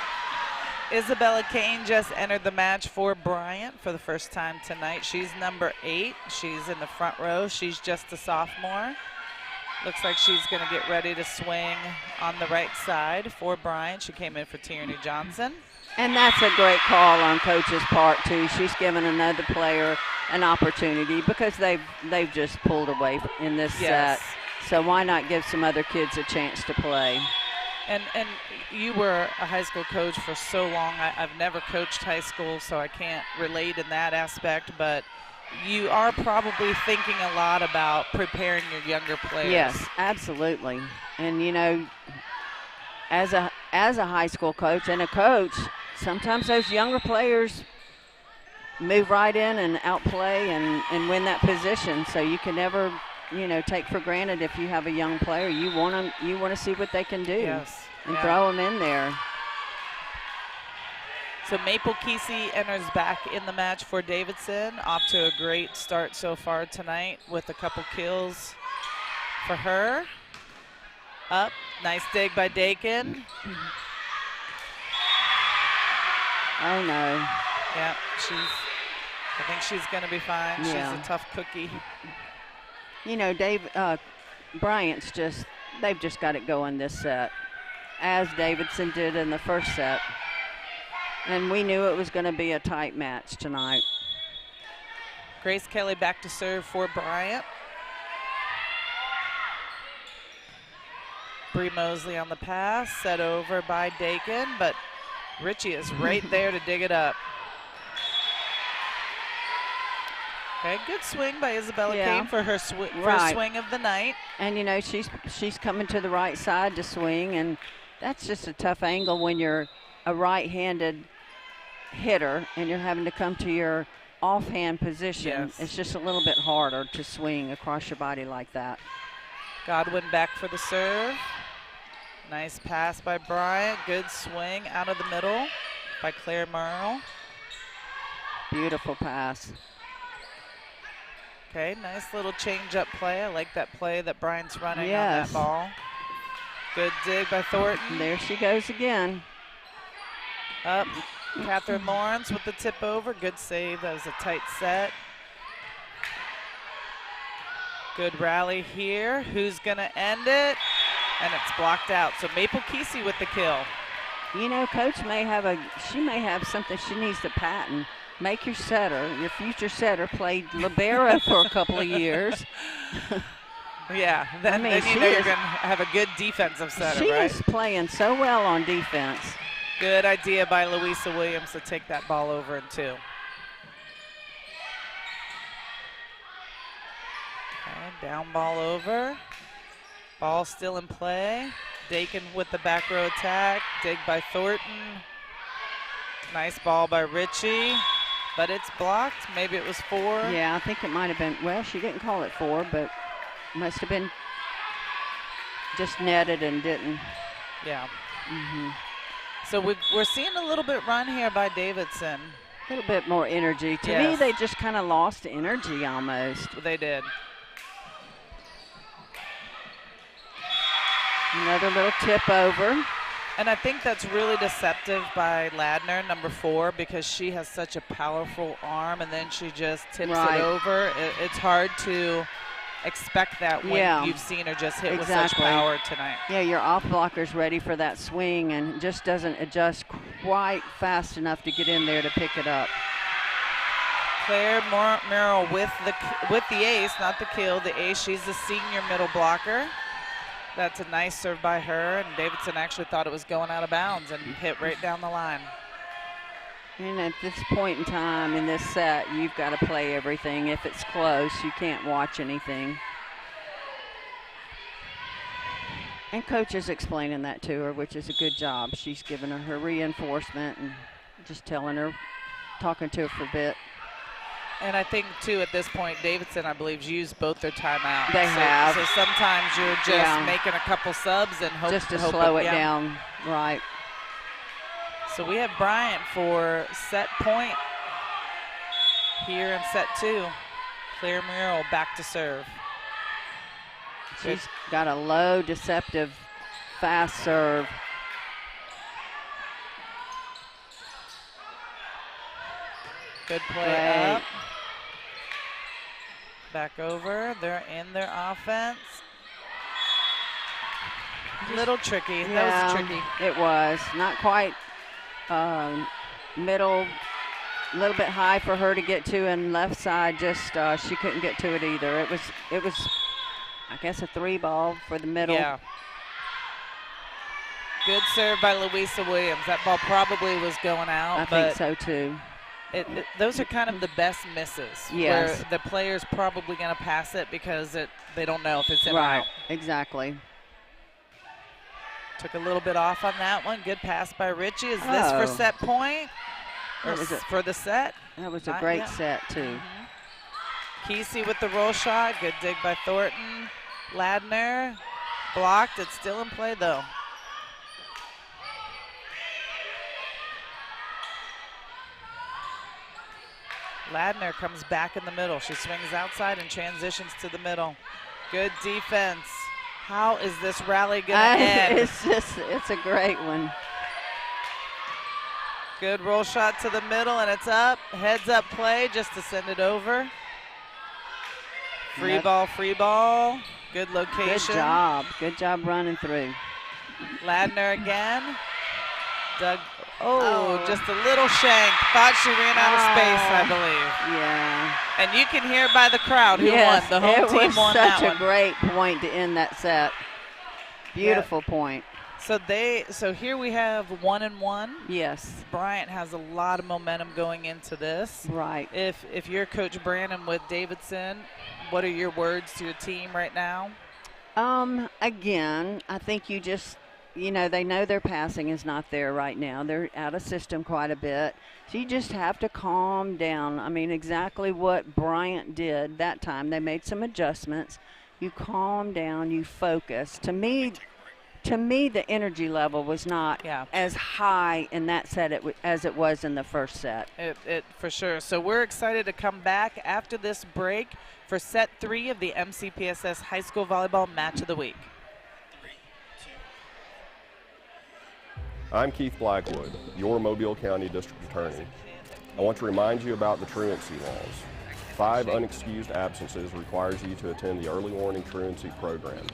Isabella Kane just entered the match for Bryant for the first time tonight. She's number 8. She's in the front row. She's just a sophomore. Looks like she's going to get ready to swing on the right side for Bryant. She came in for Tierney Johnson. And that's a great call on Coach's part, too. She's given another player an opportunity because they've just pulled away in this set. So why not give some other kids a chance to play? And you were a high school coach for so long. I've never coached high school, so I can't relate in that aspect, but you are probably thinking a lot about preparing your younger players. Yes, absolutely. And, you know, as a high school coach and a coach, sometimes those younger players move right in and outplay and win that position. So you can never, you know, take for granted if you have a young player. You want to see what they can do and throw them in there. So Maple Kesey enters back in the match for Davidson. Off to a great start so far tonight with a couple kills for her. Up, nice dig by Dakin. Oh no. Yeah, I think she's going to be fine. Yeah. She's a tough cookie. You know, Bryant's they've just got it going this set, as Davidson did in the first set. And we knew it was going to be a tight match tonight. Grace Kelly back to serve for Bryant. Bree Mosley on the pass, set over by Dakin, but Ritchie is right there to dig it up. Okay, good swing by Isabella Kane for her first swing of the night. And, you know, she's coming to the right side to swing, and that's just a tough angle when you're a right-handed hitter and you're having to come to your offhand position. Yes. It's just a little bit harder to swing across your body like that. Godwin back for the serve. Nice pass by Bryant. Good swing out of the middle by Claire Merle. Beautiful pass. Okay, nice little change-up play. I like that play that Bryant's running on Yes. that ball. Good dig by Thornton. There she goes again. Up, Catherine Lawrence with the tip over. Good save. That was a tight set. Good rally here. Who's going to end it? And it's blocked out. So Maple Kesey with the kill. You know, Coach may have something she needs to patent. Make your setter, your future setter, played libero for a couple of years. Yeah, then you know you're going to have a good defensive setter, she right? is playing so well on defense. Good idea by Louisa Williams to take that ball over in 2. Okay, down ball over. Ball still in play. Dakin with the back row attack. Dig by Thornton. Nice ball by Ritchie, but it's blocked. Maybe it was 4. Yeah, I think it might have been. Well, she didn't call it 4, but must have been just netted and didn't. Yeah. So we're seeing a little bit run here by Davidson. A little bit more energy. To me, they just kind of lost energy almost. They did. Another little tip over. And I think that's really deceptive by Ladner, number 4, because she has such a powerful arm, and then she just tips it over. It's hard to expect that when you've seen her just hit with such power tonight. Yeah, your off blocker's ready for that swing and just doesn't adjust quite fast enough to get in there to pick it up. Claire Merrill with the ace, not the kill. The ace, she's the senior middle blocker. That's a nice serve by her, and Davidson actually thought it was going out of bounds and hit right down the line. And at this point in time in this set, you've got to play everything. If it's close, you can't watch anything. And Coach is explaining that to her, which is a good job. She's giving her reinforcement and just telling her, talking to her for a bit. And I think, too, at this point, Davidson, I believe, used both their timeouts. They have. So sometimes you're just making a couple subs and hope just to slow it down. Right. So we have Bryant for set point here in set 2. Claire Murrell back to serve. She's got a low, deceptive, fast serve. Good play up. Back over. They're in their offense. Little tricky. Yeah, that was tricky. It was. Not quite middle, a little bit high for her to get to, and left side just she couldn't get to it either. It was I guess a 3 ball for the middle. Yeah. Good serve by Louisa Williams. That ball probably was going out. I think so too. Those are kind of the best misses. Yes. Where the player's probably going to pass it because they don't know if it's in or right. out. Exactly. Took a little bit off on that one. Good pass by Ritchie. Is this for set point? Or for the set? That was a great set too. Kesey with the roll shot. Good dig by Thornton. Ladner blocked. It's still in play though. Ladner comes back in the middle. She swings outside and transitions to the middle. Good defense. How is this rally going to end? It's a great one. Good roll shot to the middle, and it's up. Heads up play just to send it over. Free ball. Good location. Good job running through. Ladner again. Just a little shank. Thought she ran out of space, I believe. Yeah. And you can hear by the crowd who won. The home team won that one. It was such a great point to end that set. Beautiful point. So here we have 1-1. Yes. Bryant has a lot of momentum going into this. Right. If you're Coach Brannon with Davidson, what are your words to your team right now? Again, I think you just, they know their passing is not there right now. They're out of system quite a bit. So you just have to calm down. I mean, exactly what Bryant did that time. They made some adjustments. You calm down, you focus. To me, the energy level was not as high in that set as it was in the first set. It for sure. So we're excited to come back after this break for set 3 of the MCPSS High School Volleyball Match of the Week. I'm Keith Blackwood, your Mobile County District Attorney. I want to remind you about the truancy laws. 5 unexcused absences requires you to attend the early warning truancy program.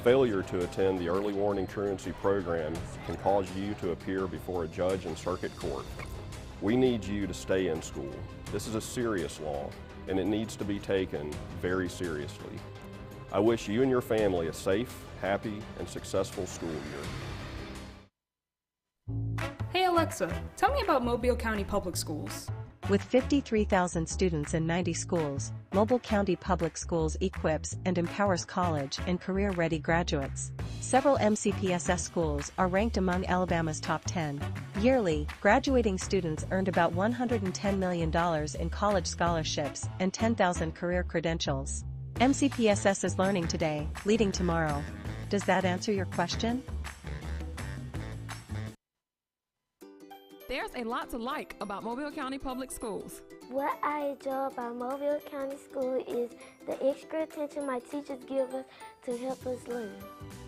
Failure to attend the early warning truancy program can cause you to appear before a judge in circuit court. We need you to stay in school. This is a serious law, and it needs to be taken very seriously. I wish you and your family a safe, happy, and successful school year. Hey Alexa, tell me about Mobile County Public Schools. With 53,000 students in 90 schools, Mobile County Public Schools equips and empowers college and career-ready graduates. Several MCPSS schools are ranked among Alabama's top 10. Yearly, graduating students earned about $110 million in college scholarships and 10,000 career credentials. MCPSS is learning today, leading tomorrow. Does that answer your question? There's a lot to like about Mobile County Public Schools. What I enjoy about Mobile County School is the extra attention my teachers give us to help us learn.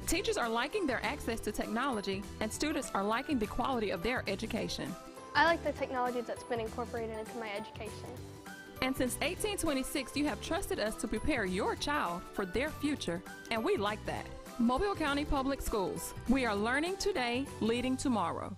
Teachers are liking their access to technology, and students are liking the quality of their education. I like the technology that's been incorporated into my education. And since 1826, you have trusted us to prepare your child for their future, and we like that. Mobile County Public Schools. We are learning today, leading tomorrow.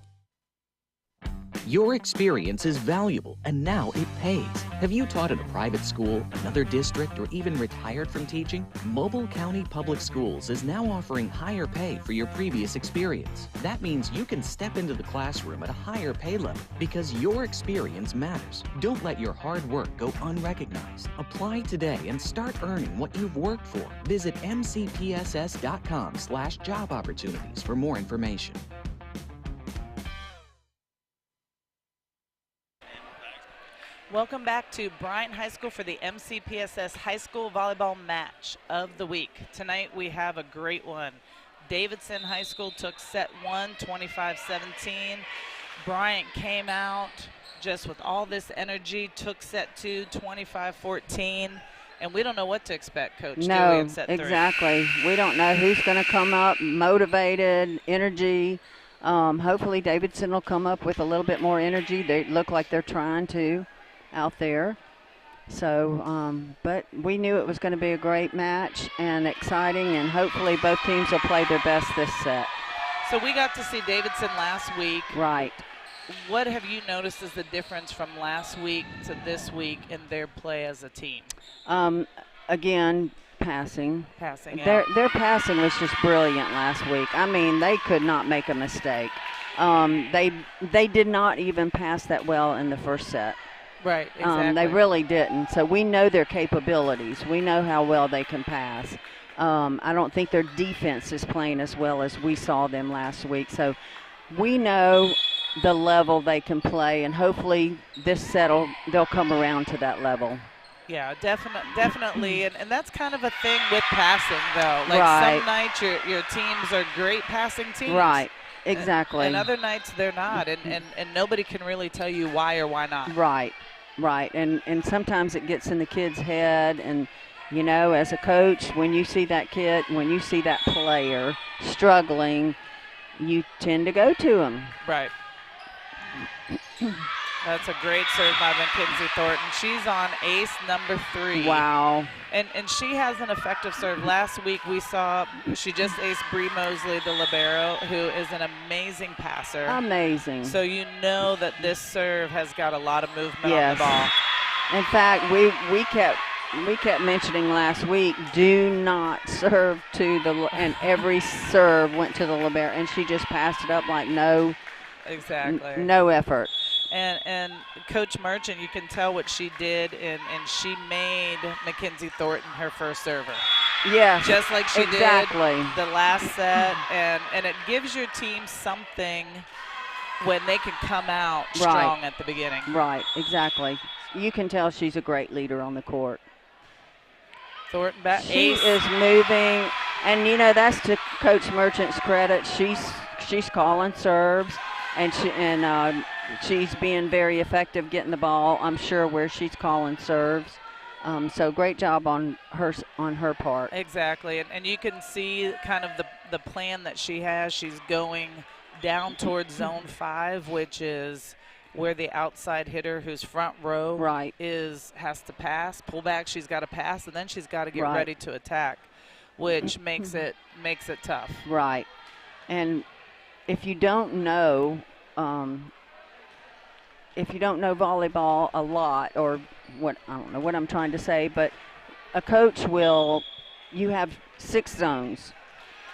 Your experience is valuable, and now it pays. Have you taught at a private school, another district, or even retired from teaching? Mobile County Public Schools is now offering higher pay for your previous experience. That means you can step into the classroom at a higher pay level because your experience matters. Don't let your hard work go unrecognized. Apply today and start earning what you've worked for. Visit mcpss.com/job opportunities for more information. Welcome back to Bryant High School for the MCPSS High School Volleyball Match of the Week. Tonight we have a great one. Davidson High School took set 1, 25-17. Bryant came out just with all this energy, took set 2, 25-14. And we don't know what to expect, Coach. No, do we, in set 3? Exactly. We don't know who's going to come up motivated, energy. Hopefully Davidson will come up with a little bit more energy. They look like they're trying to out there. So, but we knew it was going to be a great match and exciting, and hopefully both teams will play their best this set. So we got to see Davidson last week. Right. What have you noticed as the difference from last week to this week in their play as a team? Again, passing. Passing, yeah. Their passing was just brilliant last week. I mean, they could not make a mistake. They did not even pass that well in the first set. Right, exactly. They really didn't. So we know their capabilities. We know how well they can pass. I don't think their defense is playing as well as we saw them last week. So we know the level they can play, and hopefully this set they'll come around to that level. Yeah, definitely, and that's kind of a thing with passing, though. Like right. Some nights your teams are great passing teams. Right, exactly. And other nights they're not, and nobody can really tell you why or why not. Right, right, and sometimes it gets in the kid's head, and you know, as a coach, when you see that kid, when you see that player struggling, you tend to go to him. Right. That's a great serve by Mackenzie Thornton. She's on ace number 3. Wow. And she has an effective serve. Last week we saw she just aced Bree Mosley, the libero, who is an amazing passer. Amazing. So you know that this serve has got a lot of movement on the ball. In fact, we kept mentioning last week, do not serve to the, and every serve went to the libero, and she just passed it up like no effort. And Coach Merchant, you can tell what she did, and she made Mackenzie Thornton her first server. Yeah, just like she exactly. did the last set, and it gives your team something when they can come out strong at the beginning. Right, exactly. You can tell she's a great leader on the court. Thornton back. She is moving, and you know that's to Coach Merchant's credit. She's calling serves, and she's being very effective getting the ball, I'm sure, where she's calling serves. So great job on her part. Exactly, and you can see kind of the plan that she has. She's going down towards zone 5, which is where the outside hitter who's front row has to pass. Pull back, she's got to pass, and then she's got to get ready to attack, which makes it tough. Right, and if you don't know volleyball a lot, or I don't know what I'm trying to say, but a coach will you have 6 zones,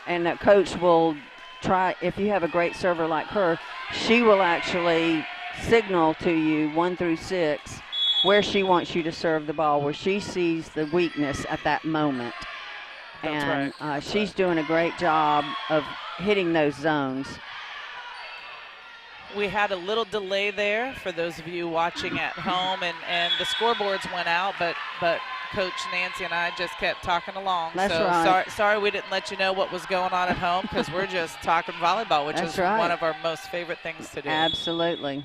and a coach will try, if you have a great server like her, she will actually signal to you 1 through 6 where she wants you to serve the ball, where she sees the weakness at that moment. That's right. She's doing a great job of hitting those zones. We had a little delay there for those of you watching at home, and the scoreboards went out, but Coach Nancy and I just kept talking along. That's so right. sorry we didn't let you know what was going on at home, because we're just talking volleyball, which That's is right. one of our most favorite things to do. Absolutely.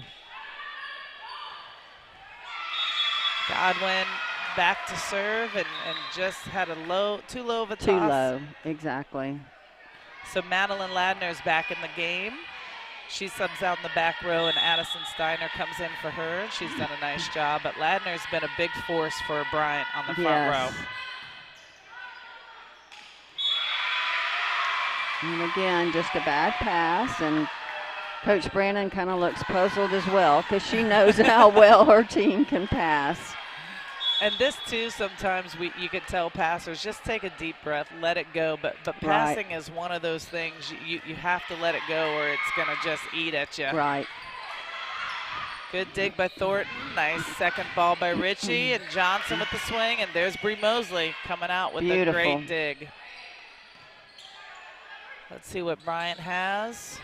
Godwin back to serve and just had too low of a toss. Too low, exactly. So Madeline Ladner's back in the game. She subs out in the back row, and Addison Steiner comes in for her. She's done a nice job, but Ladner's been a big force for Bryant on the front row. And again, just a bad pass, and Coach Brandon kind of looks puzzled as well, because she knows how well her team can pass. And this too, sometimes you could tell passers, just take a deep breath, let it go. But passing is one of those things you have to let it go, or it's going to just eat at you. Right. Good dig by Thornton. Nice second ball by Ritchie, and Johnson with the swing, and there's Bree Mosley coming out with a great dig. Let's see what Bryant has.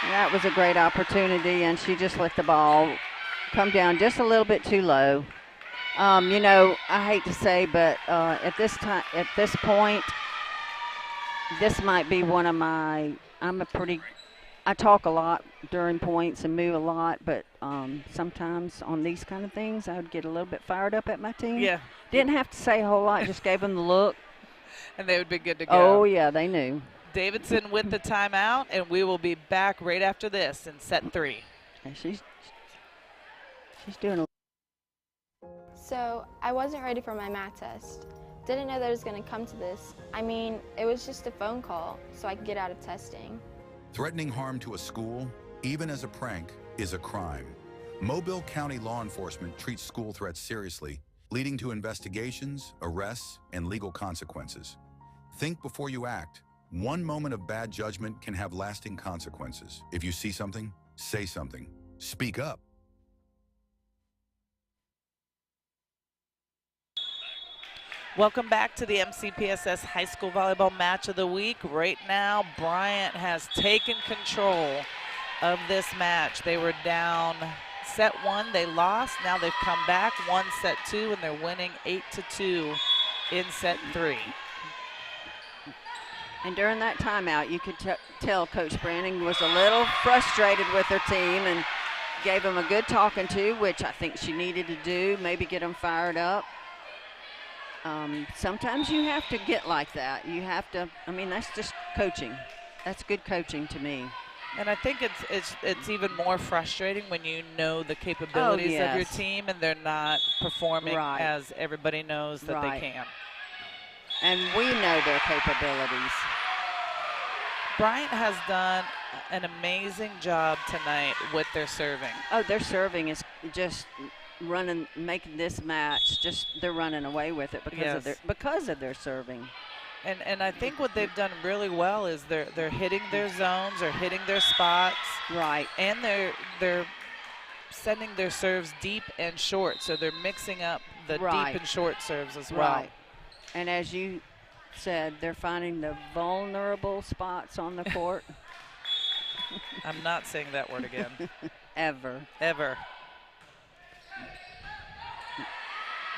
That was a great opportunity, and she just let the ball come down just a little bit too low. You know, I hate to say, but at this point, this might be one of my. I talk a lot during points and move a lot, but sometimes on these kind of things, I would get a little bit fired up at my team. Yeah. Didn't have to say a whole lot, just gave them the look. And they would be good to go. Oh yeah, they knew. Davidson with the timeout, and we will be back right after this in set 3. And she's doing a. So I wasn't ready for my math test. Didn't know that it was going to come to this. I mean, it was just a phone call so I could get out of testing. Threatening harm to a school, even as a prank, is a crime. Mobile County law enforcement treats school threats seriously, leading to investigations, arrests, and legal consequences. Think before you act. One moment of bad judgment can have lasting consequences. If you see something, say something. Speak up. Welcome back to the MCPSS High School Volleyball Match of the Week. Right now, Bryant has taken control of this match. They were down set 1, they lost. Now they've come back, won set 2, and they're winning 8-2 in set 3. And during that timeout, you could tell Coach Brandon was a little frustrated with her team and gave them a good talking to, which I think she needed to do, maybe get them fired up. Sometimes you have to get like that. You have to, I mean, that's just coaching. That's good coaching to me. And I think it's even more frustrating when you know the capabilities of your team and they're not performing as everybody knows that they can. And we know their capabilities. Bryant has done an amazing job tonight with their serving. Oh, their serving is just running, making this match, they're running away with it because of their serving. And I think what they've done really well is they're hitting their zones, or hitting their spots. Right. And they're sending their serves deep and short, so they're mixing up the deep and short serves as well. Right. And as you said, they're finding the vulnerable spots on the court. I'm not saying that word again. Ever. Ever.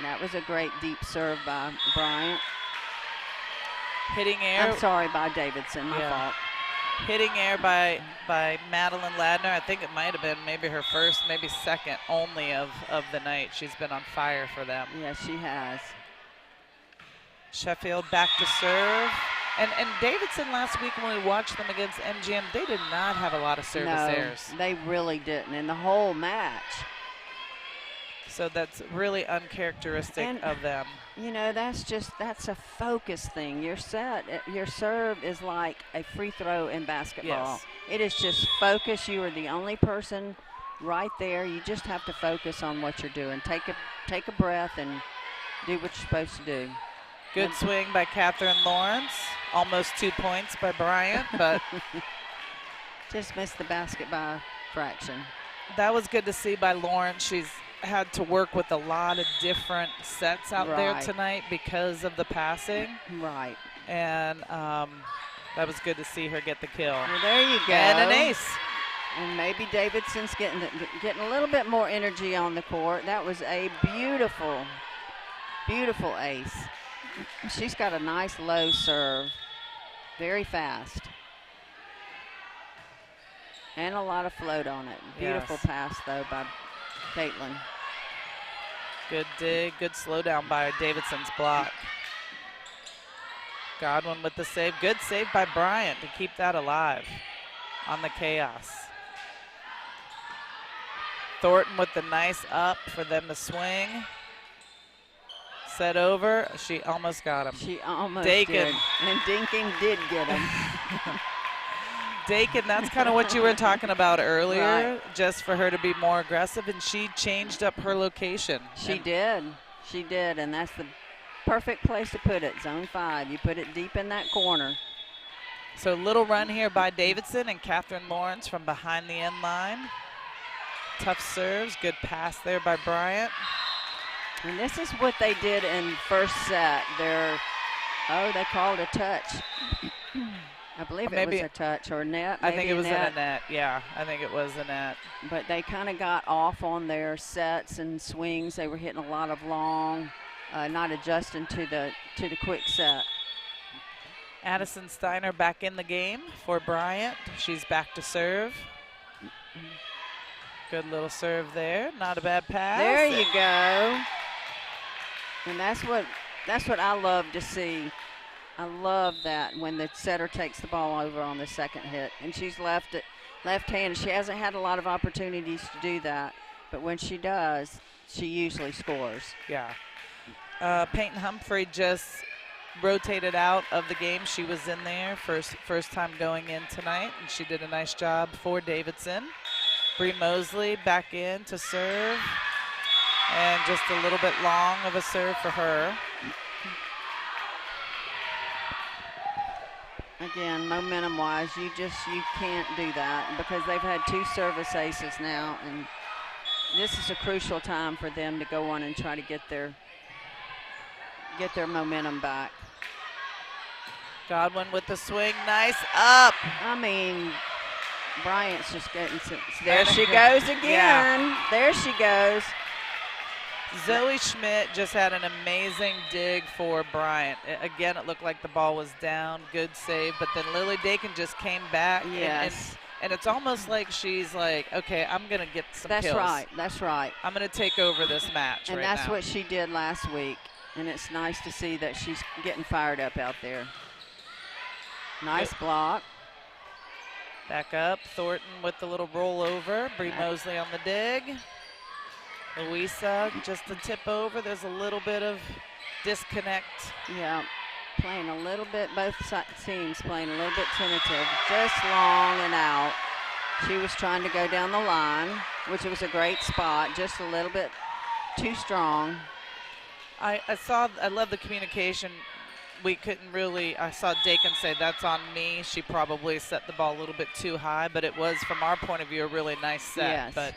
That was a great deep serve by Bryant. Hitting air. I'm sorry, by Davidson, my fault. Hitting air by Madeline Ladner. I think it might have been maybe her first, maybe second only of the night. She's been on fire for them. Yes, she has. Sheffield back to serve. And Davidson last week when we watched them against MGM, they did not have a lot of service errors. They really didn't in the whole match. So that's really uncharacteristic of them. You know, that's a focus thing. Your serve is like a free throw in basketball. Yes. It is just focus. You are the only person right there. You just have to focus on what you're doing. Take a breath and do what you're supposed to do. Good swing by Catherine Lawrence. Almost 2 points by Bryant, but just missed the basket by a fraction. That was good to see by Lawrence. She's had to work with a lot of different sets out there tonight because of the passing. Right. And that was good to see her get the kill. Well, there you go. And an ace. And maybe Davidson's getting a little bit more energy on the court. That was a beautiful, beautiful ace. She's got a nice low serve. Very fast. And a lot of float on it. Beautiful pass, though, by Caitlin. Good dig, good slowdown by Davidson's block. Godwin with the save. Good save by Bryant to keep that alive on the chaos. Thornton with the nice up for them to swing. Set over. She almost got him. She almost Dakin. did. And Dinking did get him. Dakin, that's kind of what you were talking about earlier, Right. just for her to be more aggressive, and she changed up her location. She did. She did, and that's the perfect place to put it, zone 5. You put it deep in that corner. So little run here by Davidson and Catherine Lawrence from behind the end line. Tough serves, good pass there by Bryant. And this is what they did in first set. They called a touch. I believe it was a touch or net. I think it was in a net, yeah. I think it was a net. But they kind of got off on their sets and swings. They were hitting a lot of long, not adjusting to the quick set. Addison Steiner back in the game for Bryant. She's back to serve. Good little serve there. Not a bad pass. There you go. And that's what I love to see. I love that when the setter takes the ball over on the second hit. And she's left-handed. She hasn't had a lot of opportunities to do that. But when she does, she usually scores. Yeah. Peyton Humphrey just rotated out of the game. She was in there first time going in tonight, and she did a nice job for Davidson. Bree Mosley back in to serve, and just a little bit long of a serve for her. Again, momentum-wise, you can't do that because they've had 2 service aces now, and this is a crucial time for them to go on and try to get their momentum back. Godwin with the swing, nice up. I mean, Bryant's just getting, there she goes again. Yeah. There she goes. Zoe Schmidt just had an amazing dig for Bryant. Again, it looked like the ball was down, good save, but then Lily Dakin just came back. Yes. And it's almost like she's like, okay, I'm going to get some kills. That's right. I'm going to take over this match and right that's now. what she did last week, and it's nice to see that she's getting fired up out there. Nice block. Back up, Thornton with the little rollover. Bree Mosley on the dig. Louisa just a tip over. There's a little bit of disconnect. Yeah, playing a little bit, both teams playing a little bit tentative, just long and out. She was trying to go down the line, which was a great spot, just a little bit too strong. I love the communication. We couldn't really, I saw Dakin say, that's on me. She probably set the ball a little bit too high, but it was, from our point of view, a really nice set. Yes. But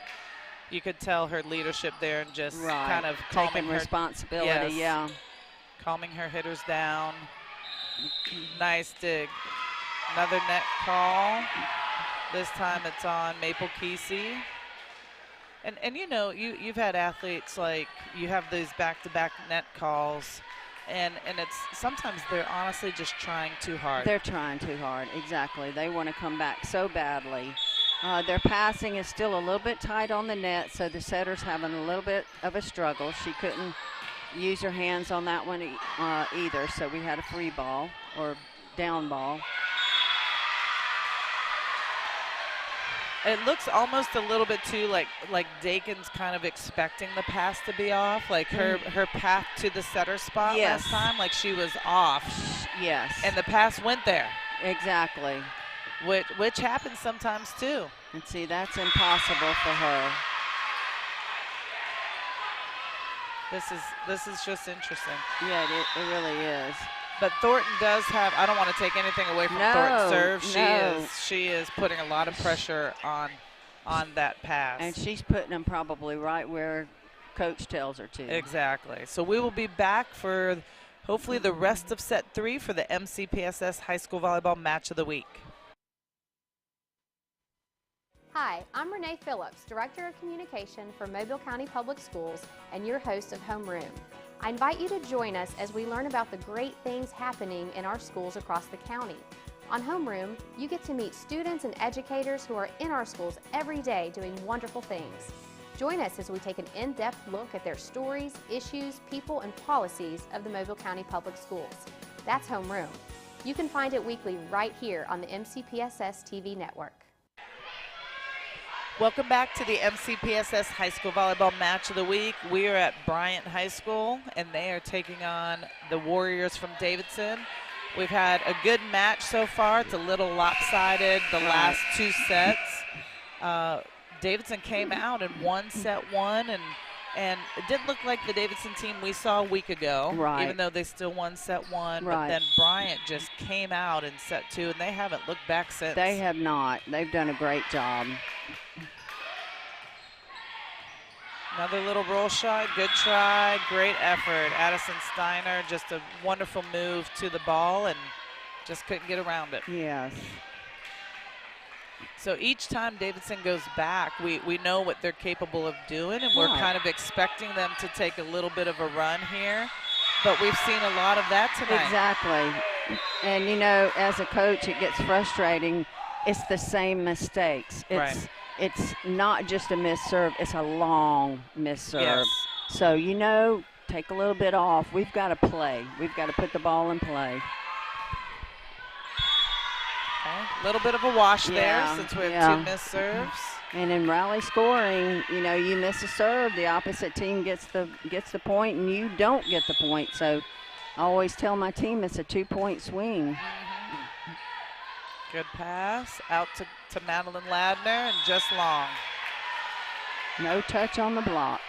you could tell her leadership there and just kind of taking responsibility, yeah. Calming her hitters down. Nice dig. Another net call. This time it's on Maple Kesey. And you know, you've had athletes like, you have these back-to-back net calls, and it's sometimes they're honestly just trying too hard. They're trying too hard, exactly. They want to come back so badly. Their passing is still a little bit tight on the net, so the setter's having a little bit of a struggle. She couldn't use her hands on that one either, so we had a free ball or down ball. It looks almost a little bit too like Dakin's kind of expecting the pass to be off, like her path to the setter spot last time, like she was off. Yes. And the pass went there. Exactly. Which happens sometimes too. And see, that's impossible for her. This is just interesting. Yeah, it really is. But Thornton does have, I don't want to take anything away from Thornton's serve. She is putting a lot of pressure on that pass. And she's putting them probably right where coach tells her to. Exactly. So we will be back for hopefully the rest of set 3 for the MCPSS High School Volleyball Match of the Week. Hi, I'm Renee Phillips, Director of Communication for Mobile County Public Schools and your host of Homeroom. I invite you to join us as we learn about the great things happening in our schools across the county. On Homeroom, you get to meet students and educators who are in our schools every day doing wonderful things. Join us as we take an in-depth look at their stories, issues, people, and policies of the Mobile County Public Schools. That's Homeroom. You can find it weekly right here on the MCPSS TV network. Welcome back to the MCPSS High School Volleyball Match of the Week. We are at Bryant High School, and they are taking on the Warriors from Davidson. We've had a good match so far. It's a little lopsided the last 2 sets. Davidson came out and won set 1, and it didn't look like the Davidson team we saw a week ago, even though they still won set 1. But then Bryant just came out in set 2, and they haven't looked back since. They have not. They've done a great job. Another little roll shot, good try, great effort. Addison Steiner, just a wonderful move to the ball and just couldn't get around it. Yes. So each time Davidson goes back, we know what they're capable of doing, and we're kind of expecting them to take a little bit of a run here. But we've seen a lot of that tonight. Exactly. And, you know, as a coach, it gets frustrating. It's the same mistakes. It's not just a missed serve, it's a long missed serve. Yes. So, you know, take a little bit off. We've got to play. We've got to put the ball in play. A little bit of a wash there since we have 2 missed serves. And in rally scoring, you know, you miss a serve, the opposite team gets the point and you don't get the point. So I always tell my team it's a 2-point swing. Good pass out to Madeline Ladner and just long. No touch on the block.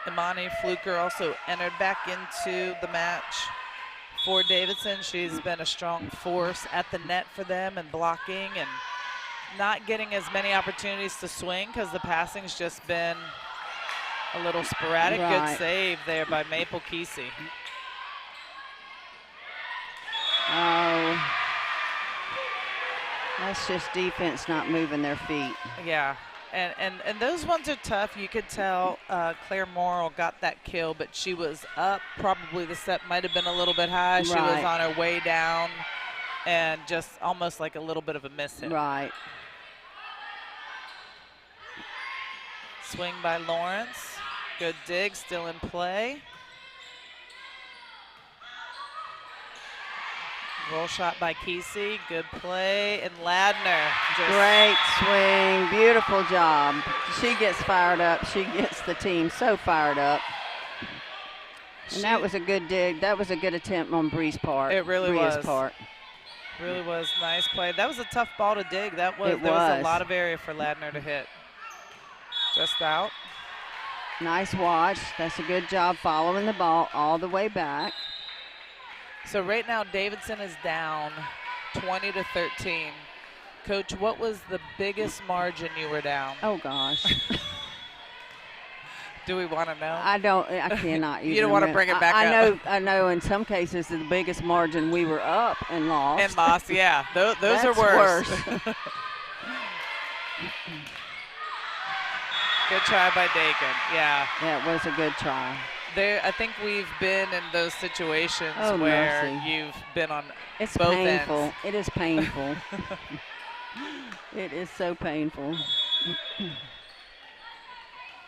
Imani Fluker also entered back into the match for Davidson. She's been a strong force at the net for them and blocking and not getting as many opportunities to swing because the passing's just been a little sporadic. Good save there by Maple Kesey. Oh, that's just defense not moving their feet. Yeah, and those ones are tough. You could tell Claire Morrill got that kill, but she was up. Probably the set might have been a little bit high. She was on her way down and just almost like a little bit of a miss hit. Right. Swing by Lawrence. Good dig, still in play. Roll shot by Kesey, good play, and Ladner. Great swing, beautiful job. She gets fired up. She gets the team so fired up. And that was a good dig. That was a good attempt on Bree's part. It really Bria's was. part. Really was nice play. That was a tough ball to dig. There was a lot of area for Ladner to hit. Just out. Nice watch. That's a good job following the ball all the way back. So right now Davidson is down 20-13. Coach, what was the biggest margin you were down? Oh gosh. Do we want to know? I cannot. You don't want to bring it back up. I know in some cases the biggest margin we were up and lost. And lost, yeah. Those are worse. Good try by Dakin, yeah. Yeah, it was a good try. I think we've been in those situations where mercy. You've been on it's both painful. ends. It is painful. It is so painful.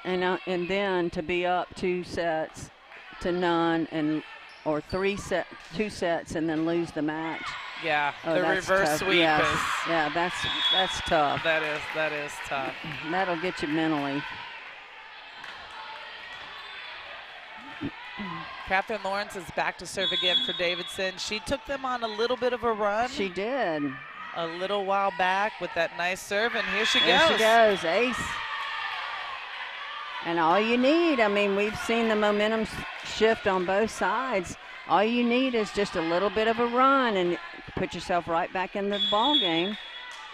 And then to be up 2 sets to none or 2 sets and then lose the match. Yeah, the reverse tough. sweep Yes. is. Yeah, that's tough. That is tough. That'll get you mentally. Catherine Lawrence is back to serve again for Davidson. She took them on a little bit of a run. She did. a little while back with that nice serve, and here she goes. There she goes, ace. And all you need, I mean, we've seen the momentum shift on both sides. All you need is just a little bit of a run and put yourself right back in the ball game.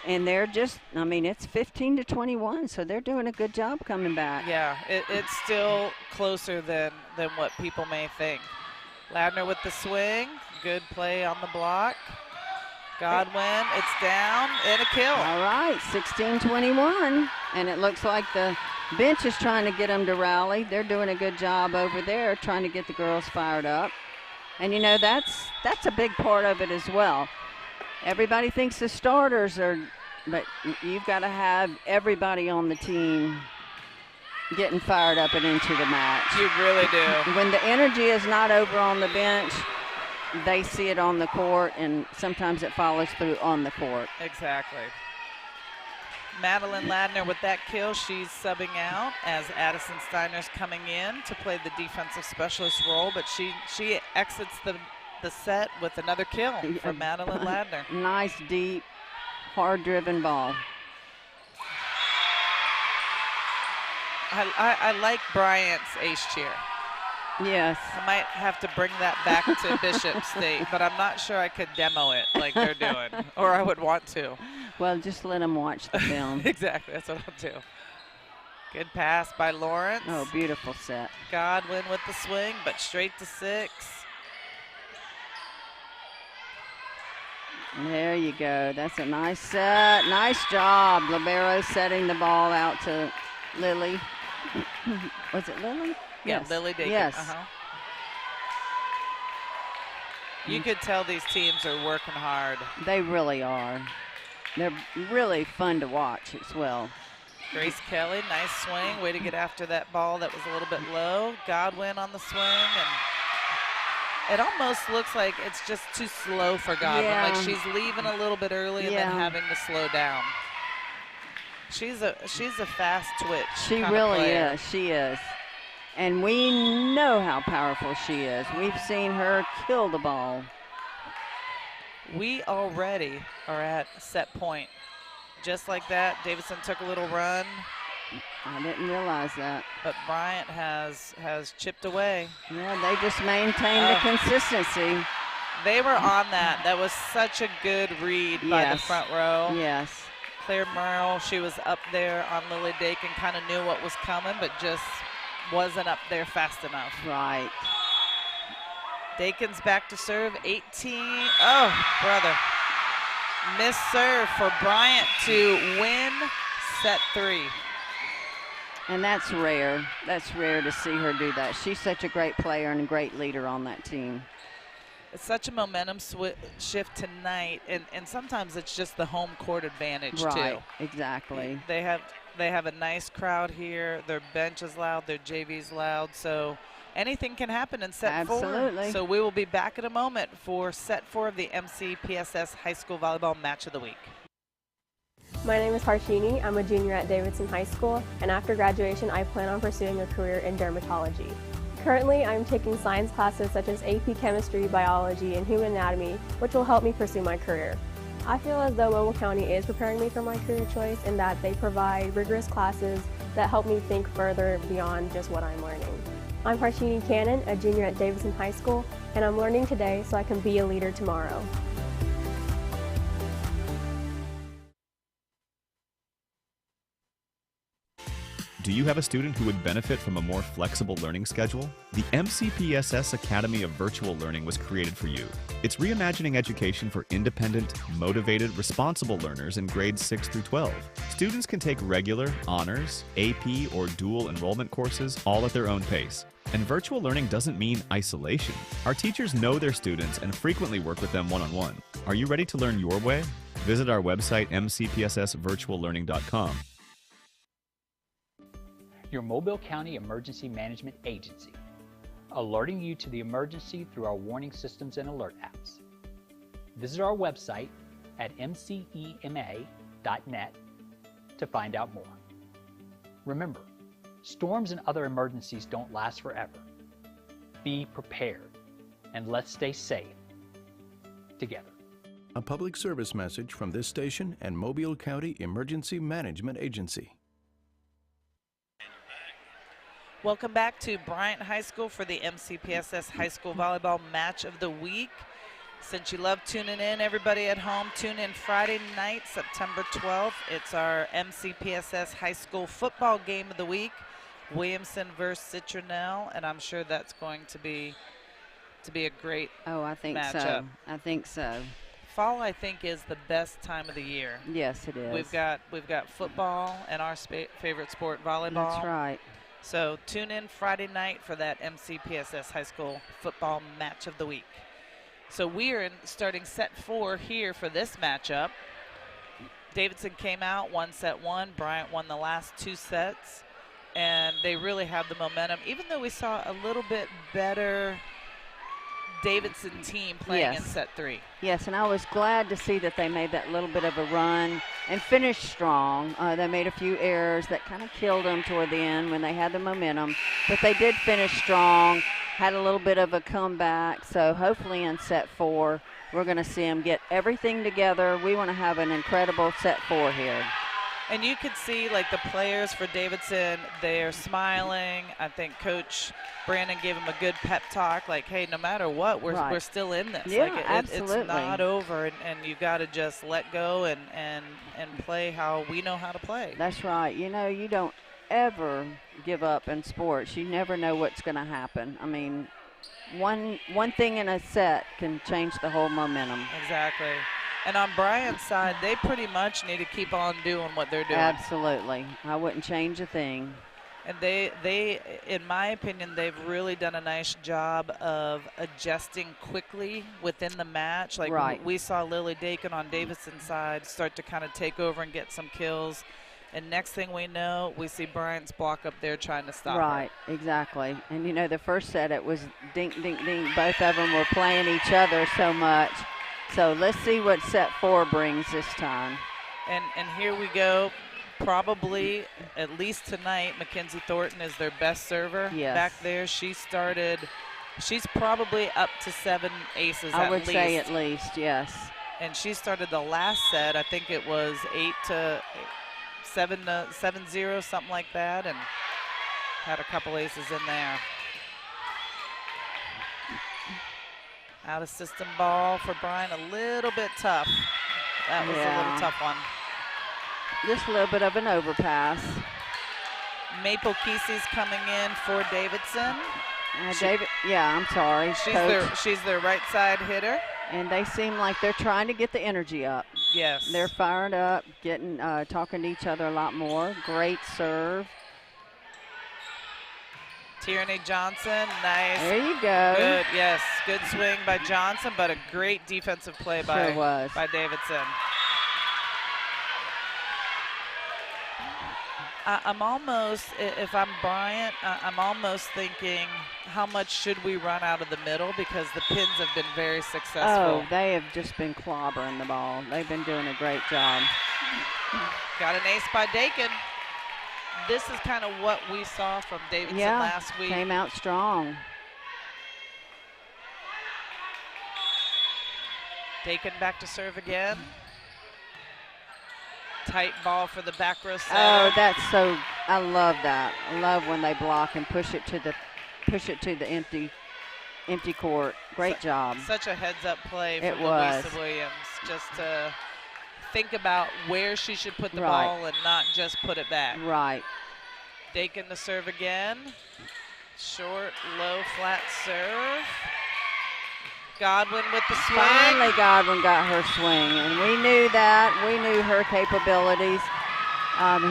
And they're just, I mean, it's 15-21, so they're doing a good job coming back. Yeah, it's still closer than what people may think. Ladner with the swing, good play on the block. Godwin, it's down, and a kill. All right, 16-21, and it looks like the bench is trying to get them to rally. They're doing a good job over there trying to get the girls fired up. And, you know, that's a big part of it as well. Everybody thinks the starters are, but you've got to have everybody on the team getting fired up and into the match. You really do. When the energy is not over on the bench, they see it on the court, and sometimes it follows through on the court. Exactly. Madeline Ladner with that kill. She's subbing out as Addison Steiner's coming in to play the defensive specialist role, but she exits the set with another kill for Madeline Ladner. Nice, deep, hard-driven ball. I like Bryant's ace cheer. Yes. I might have to bring that back to Bishop State, but I'm not sure I could demo it like they're doing, or I would want to. Well, just let them watch the film. Exactly, that's what I'll do. Good pass by Lawrence. Oh, beautiful set. Godwin with the swing, but straight to 6. There you go. That's a nice set. Nice job. Libero setting the ball out to Lily. Was it Lily? Yeah, Yes. Lily Dakin. Yes. You could tell these teams are working hard. They really are. They're really fun to watch as well. Grace Kelly, nice swing. Way to get after that ball that was a little bit low. Godwin on the swing, and it almost looks like it's just too slow for Godwin. Yeah. Like she's leaving a little bit early and then having to slow down. She's a fast twitch. She really is. She is. And we know how powerful she is. We've seen her kill the ball. We already are at set point. Just like that, Davidson took a little run. I didn't realize that. But Bryant has chipped away. Yeah, they just maintained the consistency. They were on that. That was such a good read by the front row. Yes. Claire Merle, she was up there on Lily Dakin, kind of knew what was coming, but just wasn't up there fast enough. Right. Dakin's back to serve, 18. Oh, brother. Missed serve for Bryant to win set 3. And that's rare. That's rare to see her do that. She's such a great player and a great leader on that team. It's such a momentum shift tonight, and sometimes it's just the home court advantage too. Right, exactly. They have a nice crowd here. Their bench is loud. Their JV's loud. So anything can happen in set 4. Absolutely. So we will be back in a moment for set 4 of the MCPSS High School Volleyball Match of the Week. My name is Harshini. I'm a junior at Davidson High School, and after graduation, I plan on pursuing a career in dermatology. Currently, I'm taking science classes such as AP Chemistry, Biology, and Human Anatomy, which will help me pursue my career. I feel as though Mobile County is preparing me for my career choice in that they provide rigorous classes that help me think further beyond just what I'm learning. I'm Harshini Cannon, a junior at Davidson High School, and I'm learning today so I can be a leader tomorrow. Do you have a student who would benefit from a more flexible learning schedule? The MCPSS Academy of Virtual Learning was created for you. It's reimagining education for independent, motivated, responsible learners in grades 6 through 12. Students can take regular, honors, AP, or dual enrollment courses all at their own pace. And virtual learning doesn't mean isolation. Our teachers know their students and frequently work with them one-on-one. Are you ready to learn your way? Visit our website, mcpssvirtuallearning.com. Your Mobile County Emergency Management Agency, alerting you to the emergency through our warning systems and alert apps. Visit our website at mcema.net to find out more. Remember, storms and other emergencies don't last forever. Be prepared, and let's stay safe together. A public service message from this station and Mobile County Emergency Management Agency. Welcome back to Bryant High School for the MCPSS High School Volleyball Match of the Week. Since you love tuning in, everybody at home, tune in Friday night, September 12th. It's our MCPSS High School Football Game of the Week, Williamson versus Citronelle, and I'm sure that's going to be a great I think matchup. so. I think so. Fall, I think, is the best time of the year. Yes, it is. We've got football and our favorite sport, volleyball. That's right. So tune in Friday night for that MCPSS High School Football Match of the Week. So we are starting set 4 here for this matchup. Davidson came out, won set 1. Bryant won the last 2 sets, and they really have the momentum. Even though we saw a little bit better Davidson team playing in set 3. Yes, and I was glad to see that they made that little bit of a run and finished strong. They made a few errors that kind of killed them toward the end when they had the momentum, but they did finish strong, had a little bit of a comeback. So hopefully in set 4, we're going to see them get everything together. We want to have an incredible set 4 here. And you could see, like, the players for Davidson, they're smiling. I think Coach Brandon gave them a good pep talk, like, hey, no matter what, we're still in this. Yeah, like, absolutely. It's not over, and you've got to just let go and play how we know how to play. That's right. You know, you don't ever give up in sports. You never know what's going to happen. I mean, one thing in a set can change the whole momentum. Exactly. And on Bryant's side, they pretty much need to keep on doing what they're doing. Absolutely. I wouldn't change a thing. And they, in my opinion, they've really done a nice job of adjusting quickly within the match. Like we saw Lily Dakin on Davidson's side start to kind of take over and get some kills. And next thing we know, we see Bryant's block up there trying to stop Right, exactly. And, you know, the first set, it was dink, dink, dink. Both of them were playing each other so much. So let's see what set 4 brings this time. And here we go. Probably, at least tonight, Mackenzie Thornton is their best server. Yes. Back there, she's probably up to 7 aces at least. I would say at least, yes. And she started the last set, I think it was 7-0, something like that, and had a couple aces in there. Out of system ball for Bryant, a little bit tough. That was a little tough one. Just a little bit of an overpass. Maple Kesey's coming in for Davidson. I'm sorry. She's their right side hitter. And they seem like they're trying to get the energy up. Yes. They're fired up, talking to each other a lot more. Great serve. Tierney Johnson, nice. There you go. Good, yes. Good swing by Johnson, but a great defensive play by Davidson. I'm almost, if I'm Bryant, I'm almost thinking, how much should we run out of the middle, because the pins have been very successful. Oh, they have just been clobbering the ball. They've been doing a great job. Got an ace by Dakin. This is kind of what we saw from Davidson last week. Came out strong. Dakin back to serve again. Tight ball for the back row center. Oh, that's so, I love that. I love when they block and push it to the empty court. Great job. Such a heads-up play from Louisa Williams, just to think about where she should put the ball and not just put it back. Right. Dakin to serve again. Short, low, flat serve. Godwin with the swing. Finally, Godwin got her swing, and we knew that. We knew her capabilities.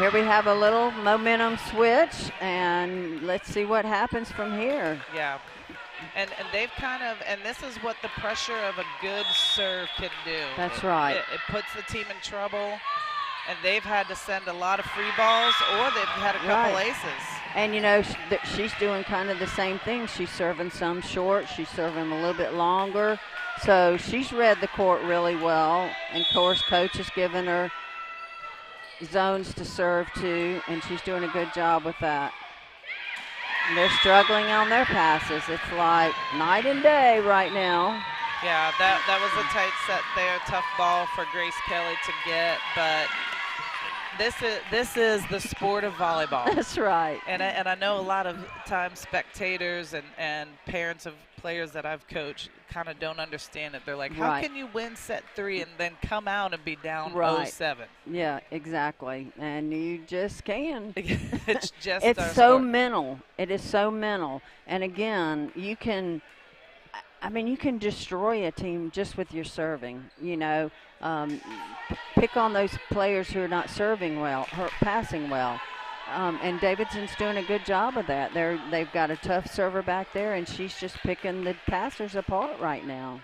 Here we have a little momentum switch, and let's see what happens from here. Yeah. And they've kind of, and this is what the pressure of a good serve can do. That's right. It puts the team in trouble, and they've had to send a lot of free balls, or they've had a couple aces. And, you know, she's doing kind of the same thing. She's serving some short. She's serving a little bit longer. So she's read the court really well. And, of course, Coach has given her zones to serve to, and she's doing a good job with that. And they're struggling on their passes. It's like night and day right now. Yeah, that was a tight set there. Tough ball for Grace Kelly to get, but this is the sport of volleyball. That's right. And I know a lot of times spectators and parents of players that I've coached kind of don't understand it. They're like, how can you win set 3 and then come out and be down 0-7? Yeah, exactly. And you just can. It's just it's so mental. It is so mental. And again, you can destroy a team just with your serving. You know, pick on those players who are not serving well, or passing well. And Davidson's doing a good job of that. They've got a tough server back there, and she's just picking the passers apart right now.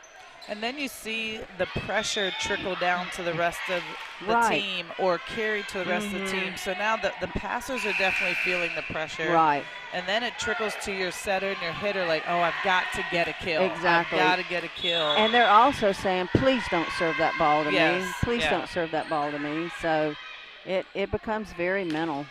And then you see the pressure trickle down to the rest of the team or carry to the rest of the team. So now the passers are definitely feeling the pressure. Right. And then it trickles to your setter and your hitter like, oh, I've got to get a kill. Exactly. I've got to get a kill. And they're also saying, please don't serve that ball to me. Please yeah. don't serve that ball to me. So it becomes very mental.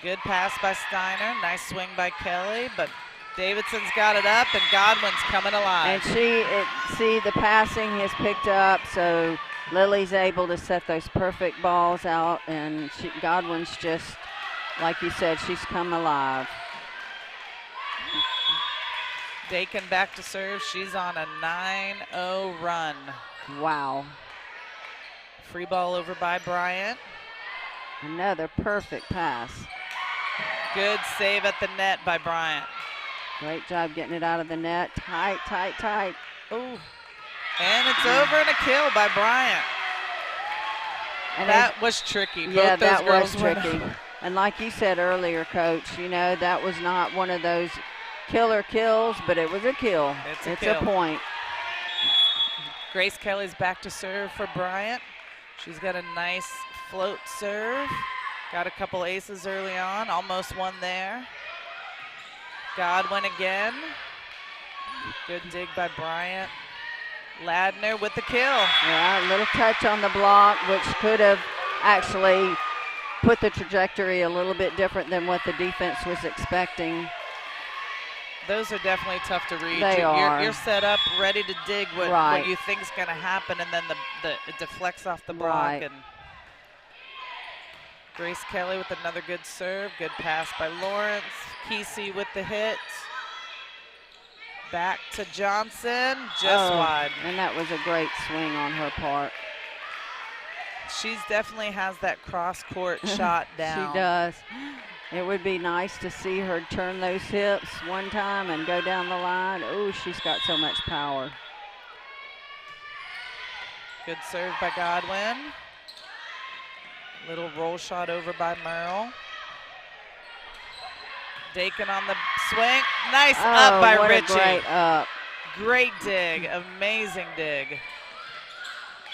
Good pass by Steiner. Nice swing by Kelly, but Davidson's got it up, and Godwin's coming alive. And see, the passing has picked up, so Lily's able to set those perfect balls out, and Godwin's just, like you said, she's come alive. Dakin back to serve. She's on a 9-0 run. Wow. Free ball over by Bryant. Another perfect pass. Good save at the net by Bryant. Great job getting it out of the net. Tight, tight, tight. Ooh. And it's over and a kill by Bryant. And that was tricky. Yeah, that was tricky. And like you said earlier, Coach, you know, that was not one of those killer kills, but it was a kill. It's a point. Grace Kelly's back to serve for Bryant. She's got a nice float serve. Got a couple aces early on, almost one there. Godwin again. Good dig by Bryant. Ladner with the kill. Yeah, a little touch on the block, which could have actually put the trajectory a little bit different than what the defense was expecting. Those are definitely tough to read. You're set up, ready to dig what you think is going to happen, and then it deflects off the block. And Grace Kelly with another good serve. Good pass by Lawrence. Kesey with the hit. Back to Johnson, just wide. And that was a great swing on her part. She's definitely has that cross-court shot down. She does. It would be nice to see her turn those hips one time and go down the line. Oh, she's got so much power. Good serve by Godwin. Little roll shot over by Merle. Dakin on the swing. Nice up by Richie. Great up. Great dig. Amazing dig.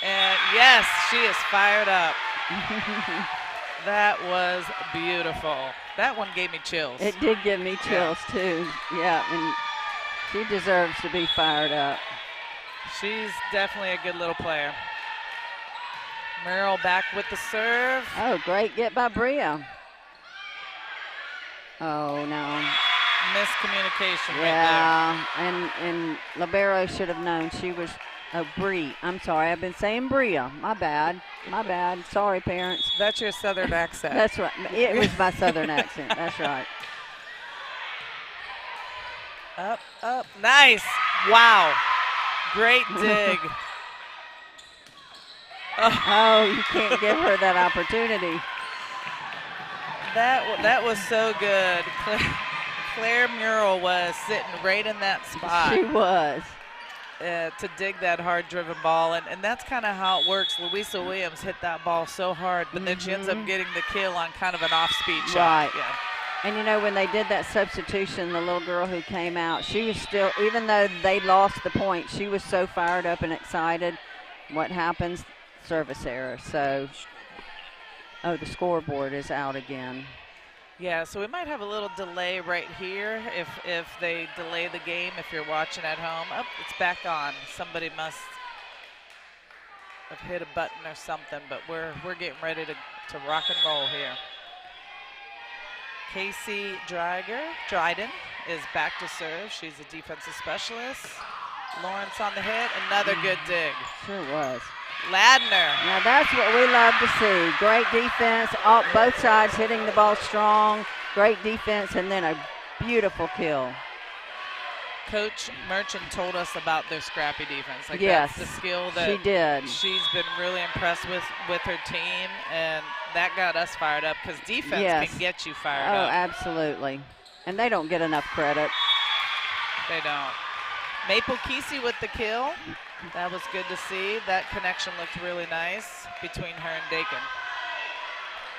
And yes, she is fired up. That was beautiful. That one gave me chills. It did give me chills too. Yeah, and she deserves to be fired up. She's definitely a good little player. Merrill back with the serve. Oh, great get by Bria. Oh, no. Miscommunication right there. And Libero should have known she was Bree. I'm sorry, I've been saying Bria. My bad. My bad. Sorry, parents. That's your southern accent. That's right. It was my southern accent. That's right. Up, up. Nice. Wow. Great dig. Oh, you can't give her that opportunity. That was so good. Claire Murrell was sitting right in that spot. She was. To dig that hard-driven ball, and that's kind of how it works. Louisa Williams hit that ball so hard, but then she ends up getting the kill on kind of an off-speed shot. Right. Yeah. And, you know, when they did that substitution, the little girl who came out, she was still, even though they lost the point, she was so fired up and excited. What happens? Service error. So, the scoreboard is out again. Yeah, so we might have a little delay right here if they delay the game, if you're watching at home. Oh, it's back on. Somebody must have hit a button or something, but we're getting ready to rock and roll here. Casey Dryden is back to serve. She's a defensive specialist. Lawrence on the hit, another good dig. Sure was. Ladner. Now that's what we love to see. Great defense, both sides hitting the ball strong. Great defense, and then a beautiful kill. Coach Merchant told us about their scrappy defense. Like yes, that's the skill that she did. She's been really impressed with her team, and that got us fired up because defense can get you fired up. Oh, absolutely. And they don't get enough credit. They don't. Maple Kesey with the kill. That was good to see. That connection looked really nice between her and Dakin.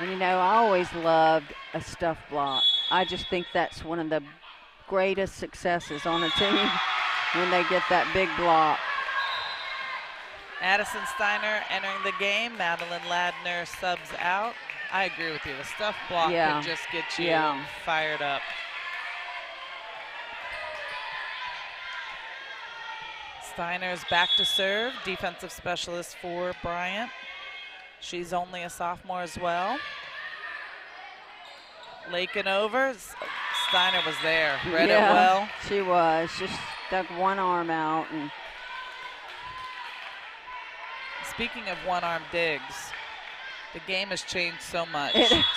And you know, I always loved a stuff block. I just think that's one of the greatest successes on a team when they get that big block. Addison Steiner entering the game. Madeline Ladner subs out. I agree with you. The stuff block can just get you fired up. Steiner's back to serve. Defensive specialist for Bryant. She's only a sophomore as well. Lakin over. Steiner was there. Read it well. She was. Just stuck one arm out. And speaking of one-arm digs, the game has changed so much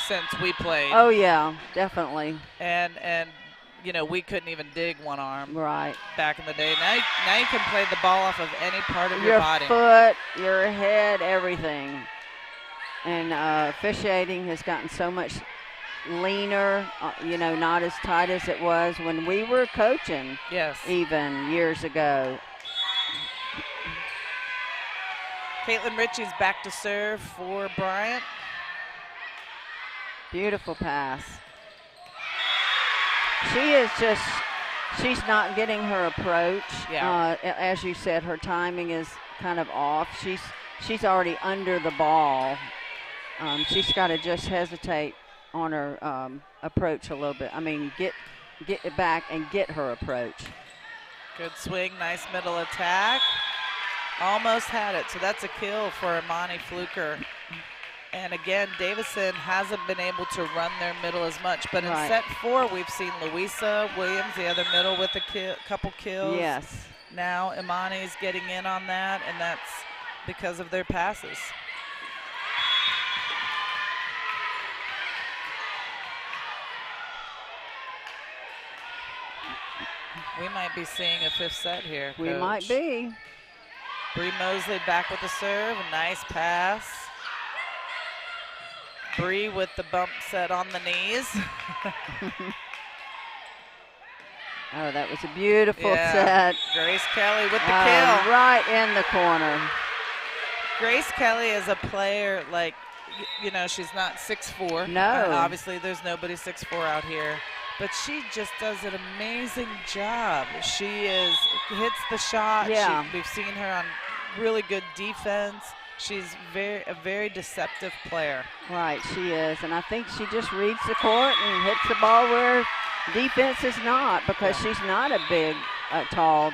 since we played. Oh yeah, definitely. And you know, we couldn't even dig one arm back in the day. Now you can play the ball off of any part of your body. Your foot, your head, everything. And officiating has gotten so much leaner, you know, not as tight as it was when we were coaching. Yes. Even years ago. Caitlin Ritchie's back to serve for Bryant. Beautiful pass. She is just, she's not getting her approach. Yeah. As you said, her timing is kind of off. She's already under the ball. She's got to just hesitate on her approach a little bit. I mean, get it back and get her approach. Good swing, nice middle attack. Almost had it, so that's a kill for Imani Fluker. And again, Davidson hasn't been able to run their middle as much. But in set 4, we've seen Louisa Williams, the other middle, with a couple kills. Yes. Now Imani's getting in on that, and that's because of their passes. We might be seeing a 5th set here, Coach. We might be. Bree Mosley back with the serve, a nice pass. Bree with the bump set on the knees. Oh, that was a beautiful set. Grace Kelly with the kill. Right in the corner. Grace Kelly is a player, like, you know, she's not 6'4". No. Obviously, there's nobody 6'4" out here. But she just does an amazing job. She hits the shot. Yeah. We've seen her on really good defense. She's a very deceptive player. Right, she is. And I think she just reads the court and hits the ball where defense is not, because she's not a big, tall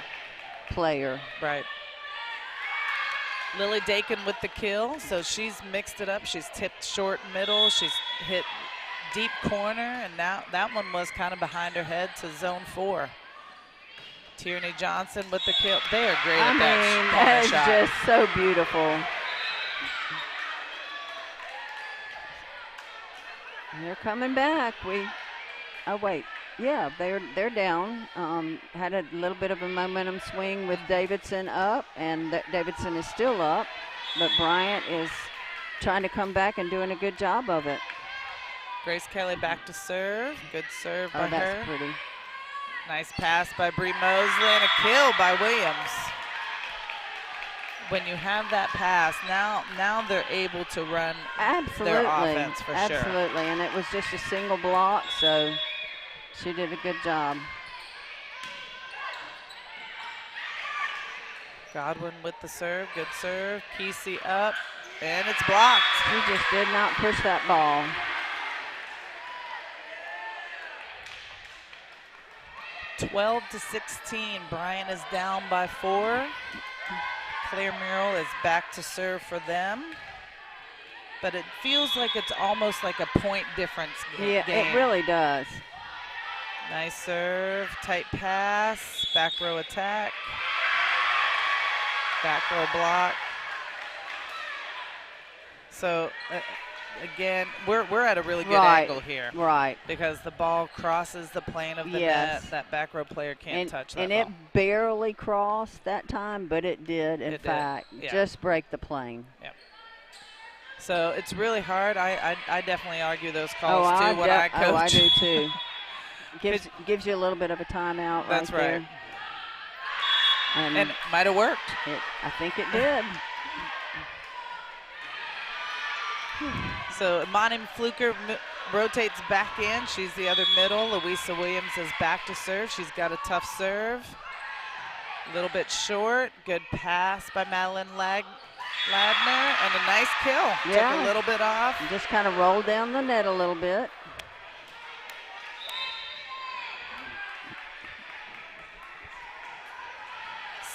player. Right. Lily Dakin with the kill. So she's mixed it up. She's tipped short middle. She's hit deep corner, and now that one was kind of behind her head to zone 4. Tierney Johnson with the kill. They are great at that corner that is shot. just so beautiful. They're coming back. Oh wait, yeah, they're down. Had a little bit of a momentum swing with Davidson up, and Davidson is still up, but Bryant is trying to come back and doing a good job of it. Grace Kelly back to serve. Good serve by her. Oh, that's pretty. Nice pass by Bree Mosley and a kill by Williams. When you have that pass, now they're able to run their offense for sure. Absolutely, and it was just a single block, so she did a good job. Godwin with the serve, good serve. Kesey up, and it's blocked. He just did not push that ball. (12 to 16). Bryant is down by 4. Claire Murrell is back to serve for them. But it feels like it's almost like a point difference game. Yeah, it really does. Nice serve, tight pass, back row attack. Back row block. So, again, we're at a really good angle here. Right. Because the ball crosses the plane of the net. That back row player can't touch that and ball. it barely crossed that time, but it did, in fact, just break the plane. Yep. So it's really hard. I definitely argue those calls too when I coach. Oh, I do too. Gives you a little bit of a timeout. That's right. And it might have worked. I think it did. So Imani Fluker rotates back in. She's the other middle. Louisa Williams is back to serve. She's got a tough serve. A little bit short. Good pass by Madeline Ladner, and a nice kill. Yeah. Took a little bit off. Just kind of rolled down the net a little bit.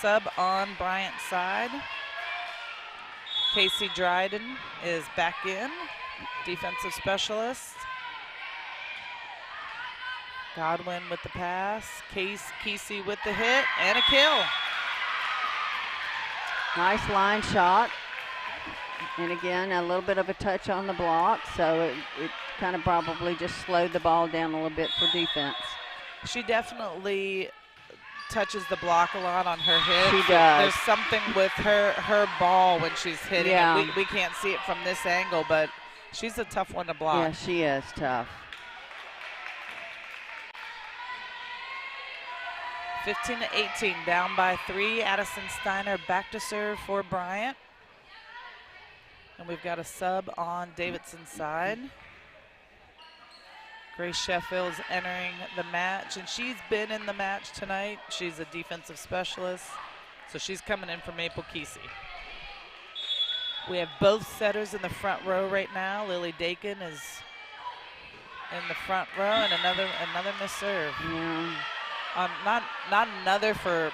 Sub on Bryant's side. Casey Dryden is back in, defensive specialist. Godwin with the pass. Casey with the hit and a kill. Nice line shot. And again, a little bit of a touch on the block, so it kind of probably just slowed the ball down a little bit for defense. She definitely touches the block a lot on her hit. She does. There's something with her ball when she's hitting it. We can't see it from this angle, but she's a tough one to block. Yeah, she is tough. 15-18, down by 3. Addison Steiner back to serve for Bryant. And we've got a sub on Davidson's side. Grace Sheffield's entering the match, and she's been in the match tonight. She's a defensive specialist, so she's coming in for Maple Kesey. We have both setters in the front row right now. Lily Dakin is in the front row, and another missed serve. Yeah. Not another for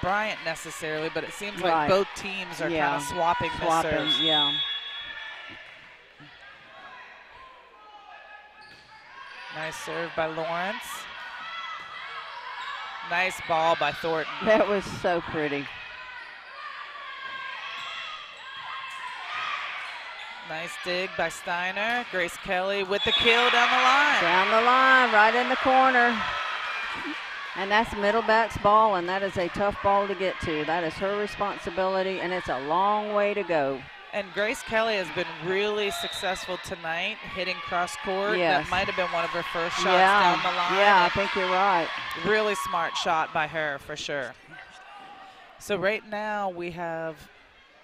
Bryant necessarily, but it seems like both teams are kind of swapping missed serves. Yeah. Nice serve by Lawrence. Nice ball by Thornton. That was so pretty. Nice dig by Steiner. Grace Kelly with the kill down the line. Down the line, right in the corner. And that's middleback's ball, and that is a tough ball to get to. That is her responsibility, and it's a long way to go. And Grace Kelly has been really successful tonight, hitting cross court. Yes. That might have been one of her first shots Yeah. down the line. Yeah, I think you're right. Really smart shot by her, for sure. So right now we have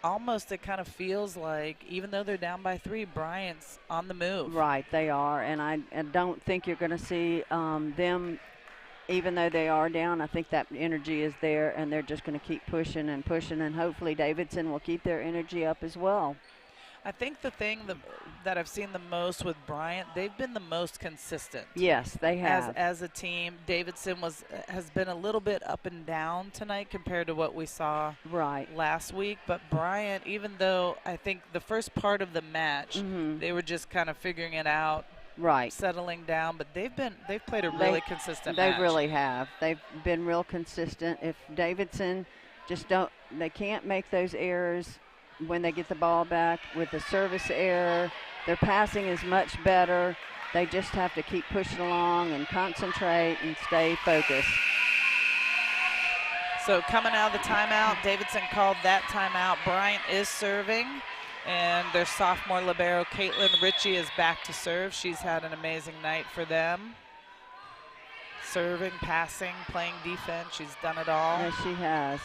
almost, it kind of feels like, even though they're down by 3, Bryant's on the move. Right, they are, and I don't think you're going to see them, even though they are down. I think that energy is there, and they're just going to keep pushing and pushing, and hopefully Davidson will keep their energy up as well. I think the thing that I've seen the most with Bryant, they've been the most consistent. Yes, they have. As a team, Davidson has been a little bit up and down tonight compared to what we saw last week. But Bryant, even though I think the first part of the match, they were just kind of figuring it out, settling down. But they've played a really consistent match. They really have. They've been real consistent. If Davidson they can't make those errors when they get the ball back with the service error. Their passing is much better. They just have to keep pushing along and concentrate and stay focused. So coming out of the timeout, Davidson called that timeout. Bryant is serving, and their sophomore libero, Caitlin Ritchie, is back to serve. She's had an amazing night for them. Serving, passing, playing defense. She's done it all. Yes, she has.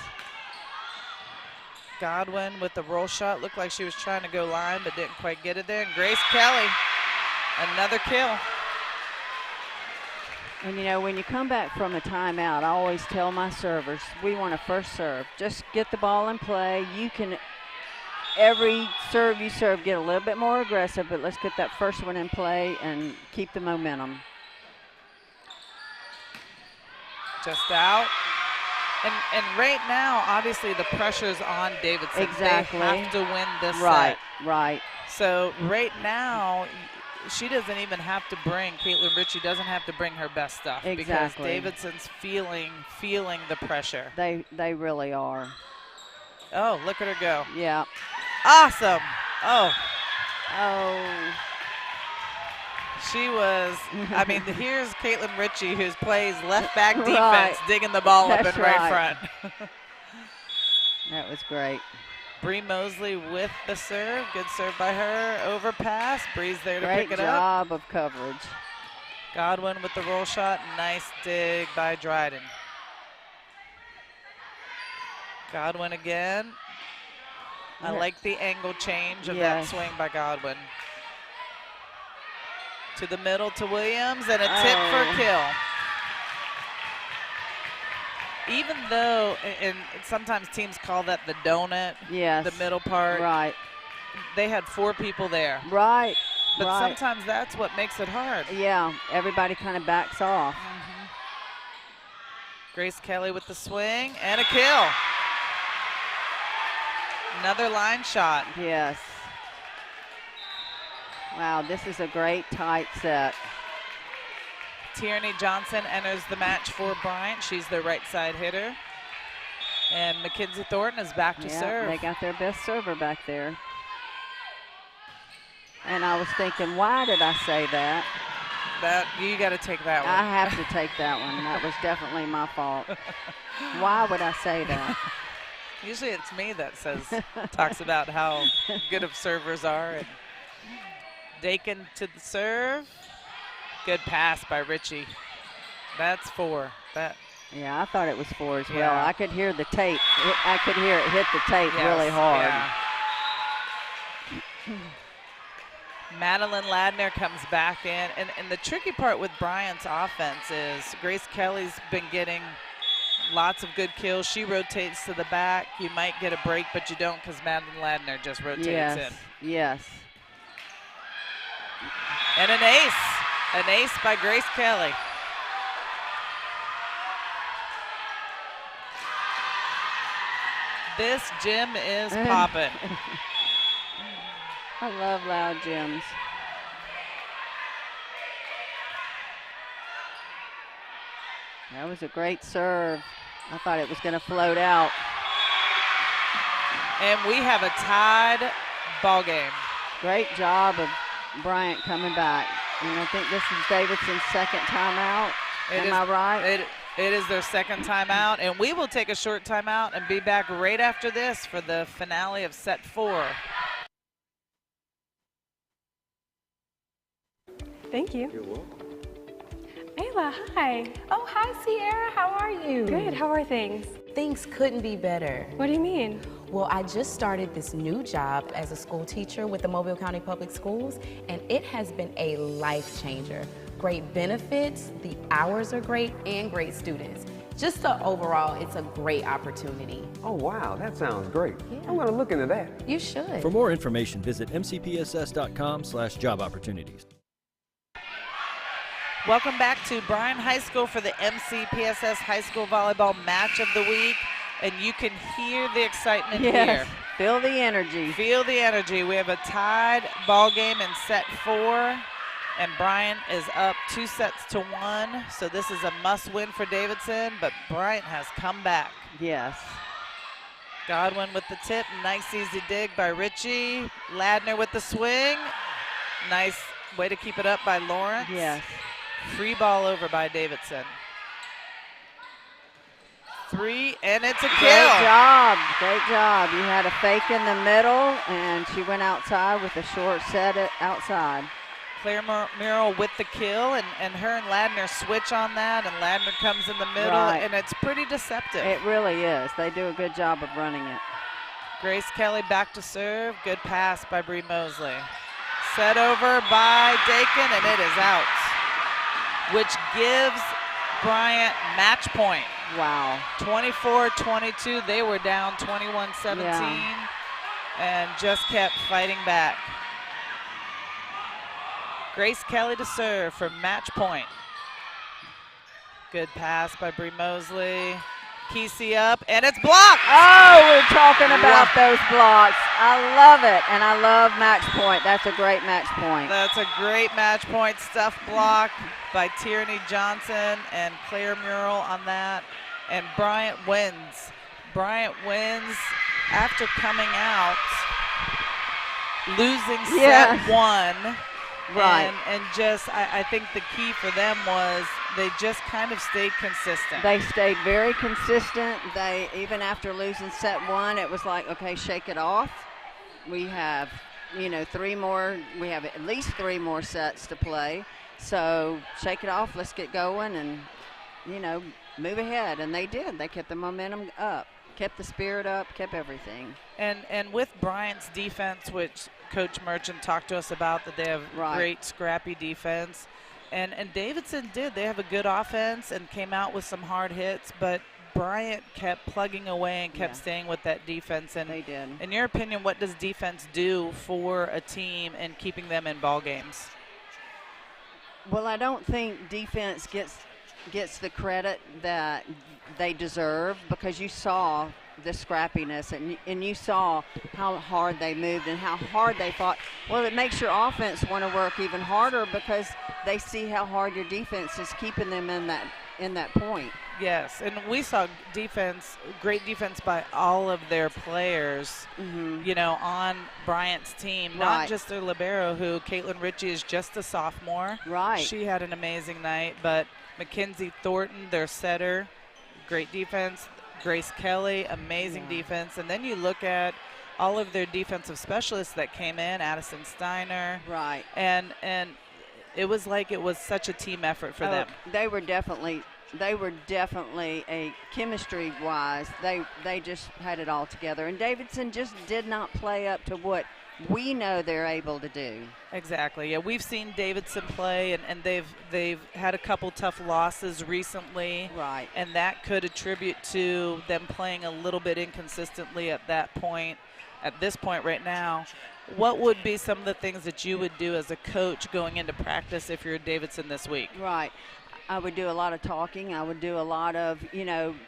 Godwin with the roll shot. Looked like she was trying to go line, but didn't quite get it there. And Grace Kelly, another kill. And, you know, when you come back from a timeout, I always tell my servers, we want to first serve. Just get the ball in play. You can, every serve you serve, get a little bit more aggressive, but let's get that first one in play and keep the momentum. Just out. And right now, obviously, the pressure's on Davidson. Exactly. They have to win this set. Right. So right now, she doesn't even have to bring, Caitlin Ritchie doesn't have to bring her best stuff. Exactly. Because Davidson's feeling the pressure. They really are. Oh, look at her go. Yeah. Awesome. Oh. Oh. She was, I mean, here's Caitlin Ritchie, who plays left back defense, Right. digging the ball up That's in right right. front. That was great. Bree Mosley with the serve. Good serve by her. Overpass. Bree's there to Great pick it up. job of coverage. Godwin with the roll shot. Nice dig by Dryden. Godwin again. I like the angle change of that swing by Godwin. To the middle to Williams, and a tip for a kill. Even though, and sometimes teams call that the donut, the middle part. Right. They had 4 people there. Right. But right. sometimes that's what makes it hard. Yeah, everybody kind of backs off. Grace Kelly with the swing and a kill. Another line shot. Yes. Wow, this is a great tight set. Tierney Johnson enters the match for Bryant. She's their right side hitter. And Mackenzie Thornton is back to serve. They got their best server back there. And I was thinking, why did I say that? You got to take that one. I have to take that one. That was definitely my fault. Why would I say that? Usually it's me that talks about how good of servers are. And Dakin to the serve. Good pass by Ritchie. That's 4. Yeah, I thought it was 4 as well. Yeah. I could hear the tape. I could hear it hit the tape really hard. Yeah. Madeline Ladner comes back in. And the tricky part with Bryant's offense is Grace Kelly's been getting lots of good kills. She rotates to the back. You might get a break, but you don't because Madeline Ladner just rotates in. Yes. And an ace. An ace by Grace Kelly. This gym is popping. I love loud gyms. That was a great serve. I thought it was going to float out. And we have a tied ball game. Great job of Bryant coming back. And I think this is Davidson's second timeout. Am I right? It is their second timeout, and we will take a short timeout and be back right after this for the finale of set 4. Thank you. You're welcome. Ayla, hi. Oh, hi, Sierra. How are you? Good. How are things? Things couldn't be better. What do you mean? Well, I just started this new job as a school teacher with the Mobile County Public Schools, and it has been a life changer. Great benefits, the hours are great, and great students. Just overall, it's a great opportunity. Oh, wow, that sounds great. Yeah. I'm going to look into that. You should. For more information, visit mcpss.com/job opportunities. Welcome back to Bryan High School for the MCPSS High School Volleyball Match of the Week. And you can hear the excitement here. Feel the energy. Feel the energy. We have a tied ball game in set 4. And Bryant is up 2-1. So this is a must-win for Davidson, but Bryant has come back. Yes. Godwin with the tip. Nice easy dig by Ritchie. Ladner with the swing. Nice way to keep it up by Lawrence. Yes. Free ball over by Davidson. 3, and it's a kill. Great job. Great job. You had a fake in the middle, and she went outside with a short set outside. Claire Murrell with the kill, and her and Ladner switch on that, and Ladner comes in the middle, and it's pretty deceptive. It really is. They do a good job of running it. Grace Kelly back to serve. Good pass by Bree Mosley. Set over by Dakin, and it is out, which gives Bryant match point. Wow. 24-22. They were down 21-17 and just kept fighting back. Grace Kelly to serve for match point. Good pass by Bree Mosley. Kesey up, and it's blocked. Oh, we're talking about those blocks. I love it, and I love match point. That's a great match point. That's a great match point. Stuff block by Tierney Johnson and Claire Murrell on that. And Bryant wins. Bryant wins after coming out, losing Yeah. set one. Right. And just, I think the key for them was they just kind of stayed consistent. They stayed very consistent. They, even after losing set one, it was like, okay, shake it off. We have, we have at least 3 more sets to play. So shake it off, let's get going and, move ahead. And they did. They kept the momentum up, kept the spirit up, kept everything. And with Bryant's defense, which Coach Merchant talked to us about, that they have great scrappy defense. And Davidson did. They have a good offense and came out with some hard hits, but Bryant kept plugging away and kept staying with that defense. And they did. In your opinion, what does defense do for a team and keeping them in ball games? Well, I don't think defense gets the credit that they deserve, because you saw the scrappiness and you saw how hard they moved and how hard they fought. Well, it makes your offense want to work even harder because they see how hard your defense is keeping them in that point. Yes, and we saw great defense by all of their players, on Bryant's team, not just their libero, who Caitlin Ritchie is just a sophomore. Right. She had an amazing night, but Mackenzie Thornton, their setter, great defense. Grace Kelly, amazing defense. And then you look at all of their defensive specialists that came in, Addison Steiner. Right. And it was like it was such a team effort for them. They were definitely a chemistry-wise, they just had it all together. And Davidson just did not play up to what we know they're able to do. Exactly. Yeah, we've seen Davidson play, and they've had a couple tough losses recently. Right. And that could attribute to them playing a little bit inconsistently at this point right now. What would be some of the things that you would do as a coach going into practice if you're Davidson this week? Right. I would do a lot of talking. I would do a lot of,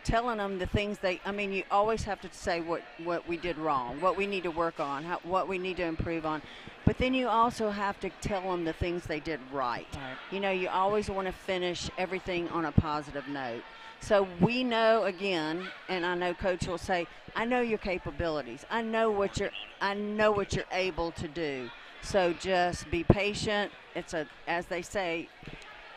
telling them the things you always have to say what we did wrong, what we need to work on, what we need to improve on. But then you also have to tell them the things they did right. You always want to finish everything on a positive note. So we know, again, and I know Coach will say, I know your capabilities. I know what you're able to do. So just be patient. It's as they say,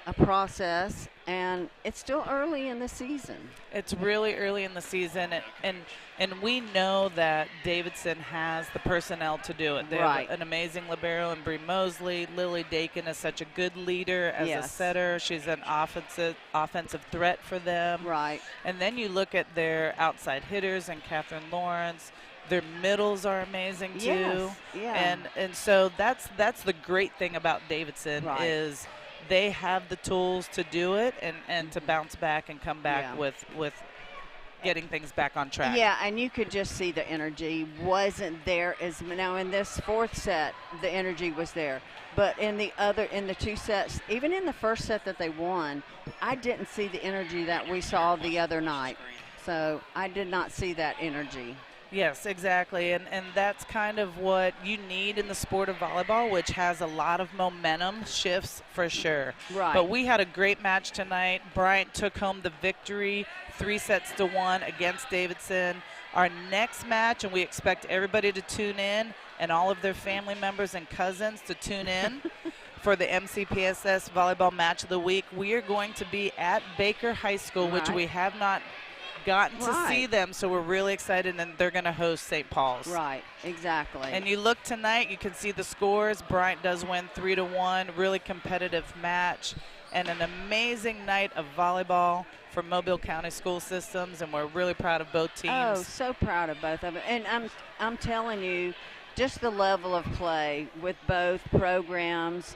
a process, and it's still early in the season. It's really early in the season, and we know that Davidson has the personnel to do it. They have an amazing libero in Bree Mosley. Lily Dakin is such a good leader as a setter. She's an offensive threat for them. Right. And then you look at their outside hitters and Catherine Lawrence. Their middles are amazing too. Yes. Yeah. And so that's the great thing about Davidson is they have the tools to do it and to bounce back and come back with getting things back on track. Yeah, and you could just see the energy wasn't there now in this fourth set, the energy was there. But in the 2 sets, even in the first set that they won, I didn't see the energy that we saw the other night. So I did not see that energy. Yes, exactly, and that's kind of what you need in the sport of volleyball, which has a lot of momentum shifts for sure. Right. But we had a great match tonight. Bryant took home the victory, 3-1 against Davidson. Our next match, and we expect everybody to tune in and all of their family members and cousins to tune in for the MCPSS Volleyball Match of the Week. We are going to be at Baker High School, which we have not gotten to see them, so we're really excited, and they're going to host St. Paul's. Right, exactly. And you look tonight, you can see the scores. Bryant does win 3-1, really competitive match, and an amazing night of volleyball for Mobile County School Systems, and we're really proud of both teams. Oh, so proud of both of them. And I'm telling you, just the level of play with both programs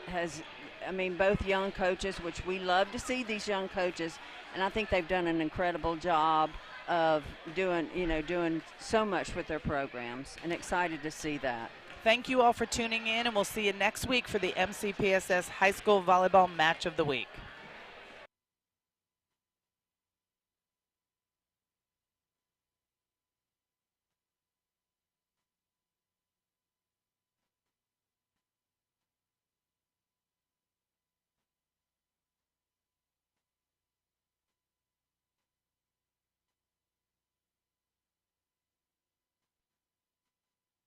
both young coaches, which we love to see these young coaches, and I think they've done an incredible job of doing so much with their programs, and excited to see that. Thank you all for tuning in, and we'll see you next week for the MCPSS High School Volleyball Match of the Week.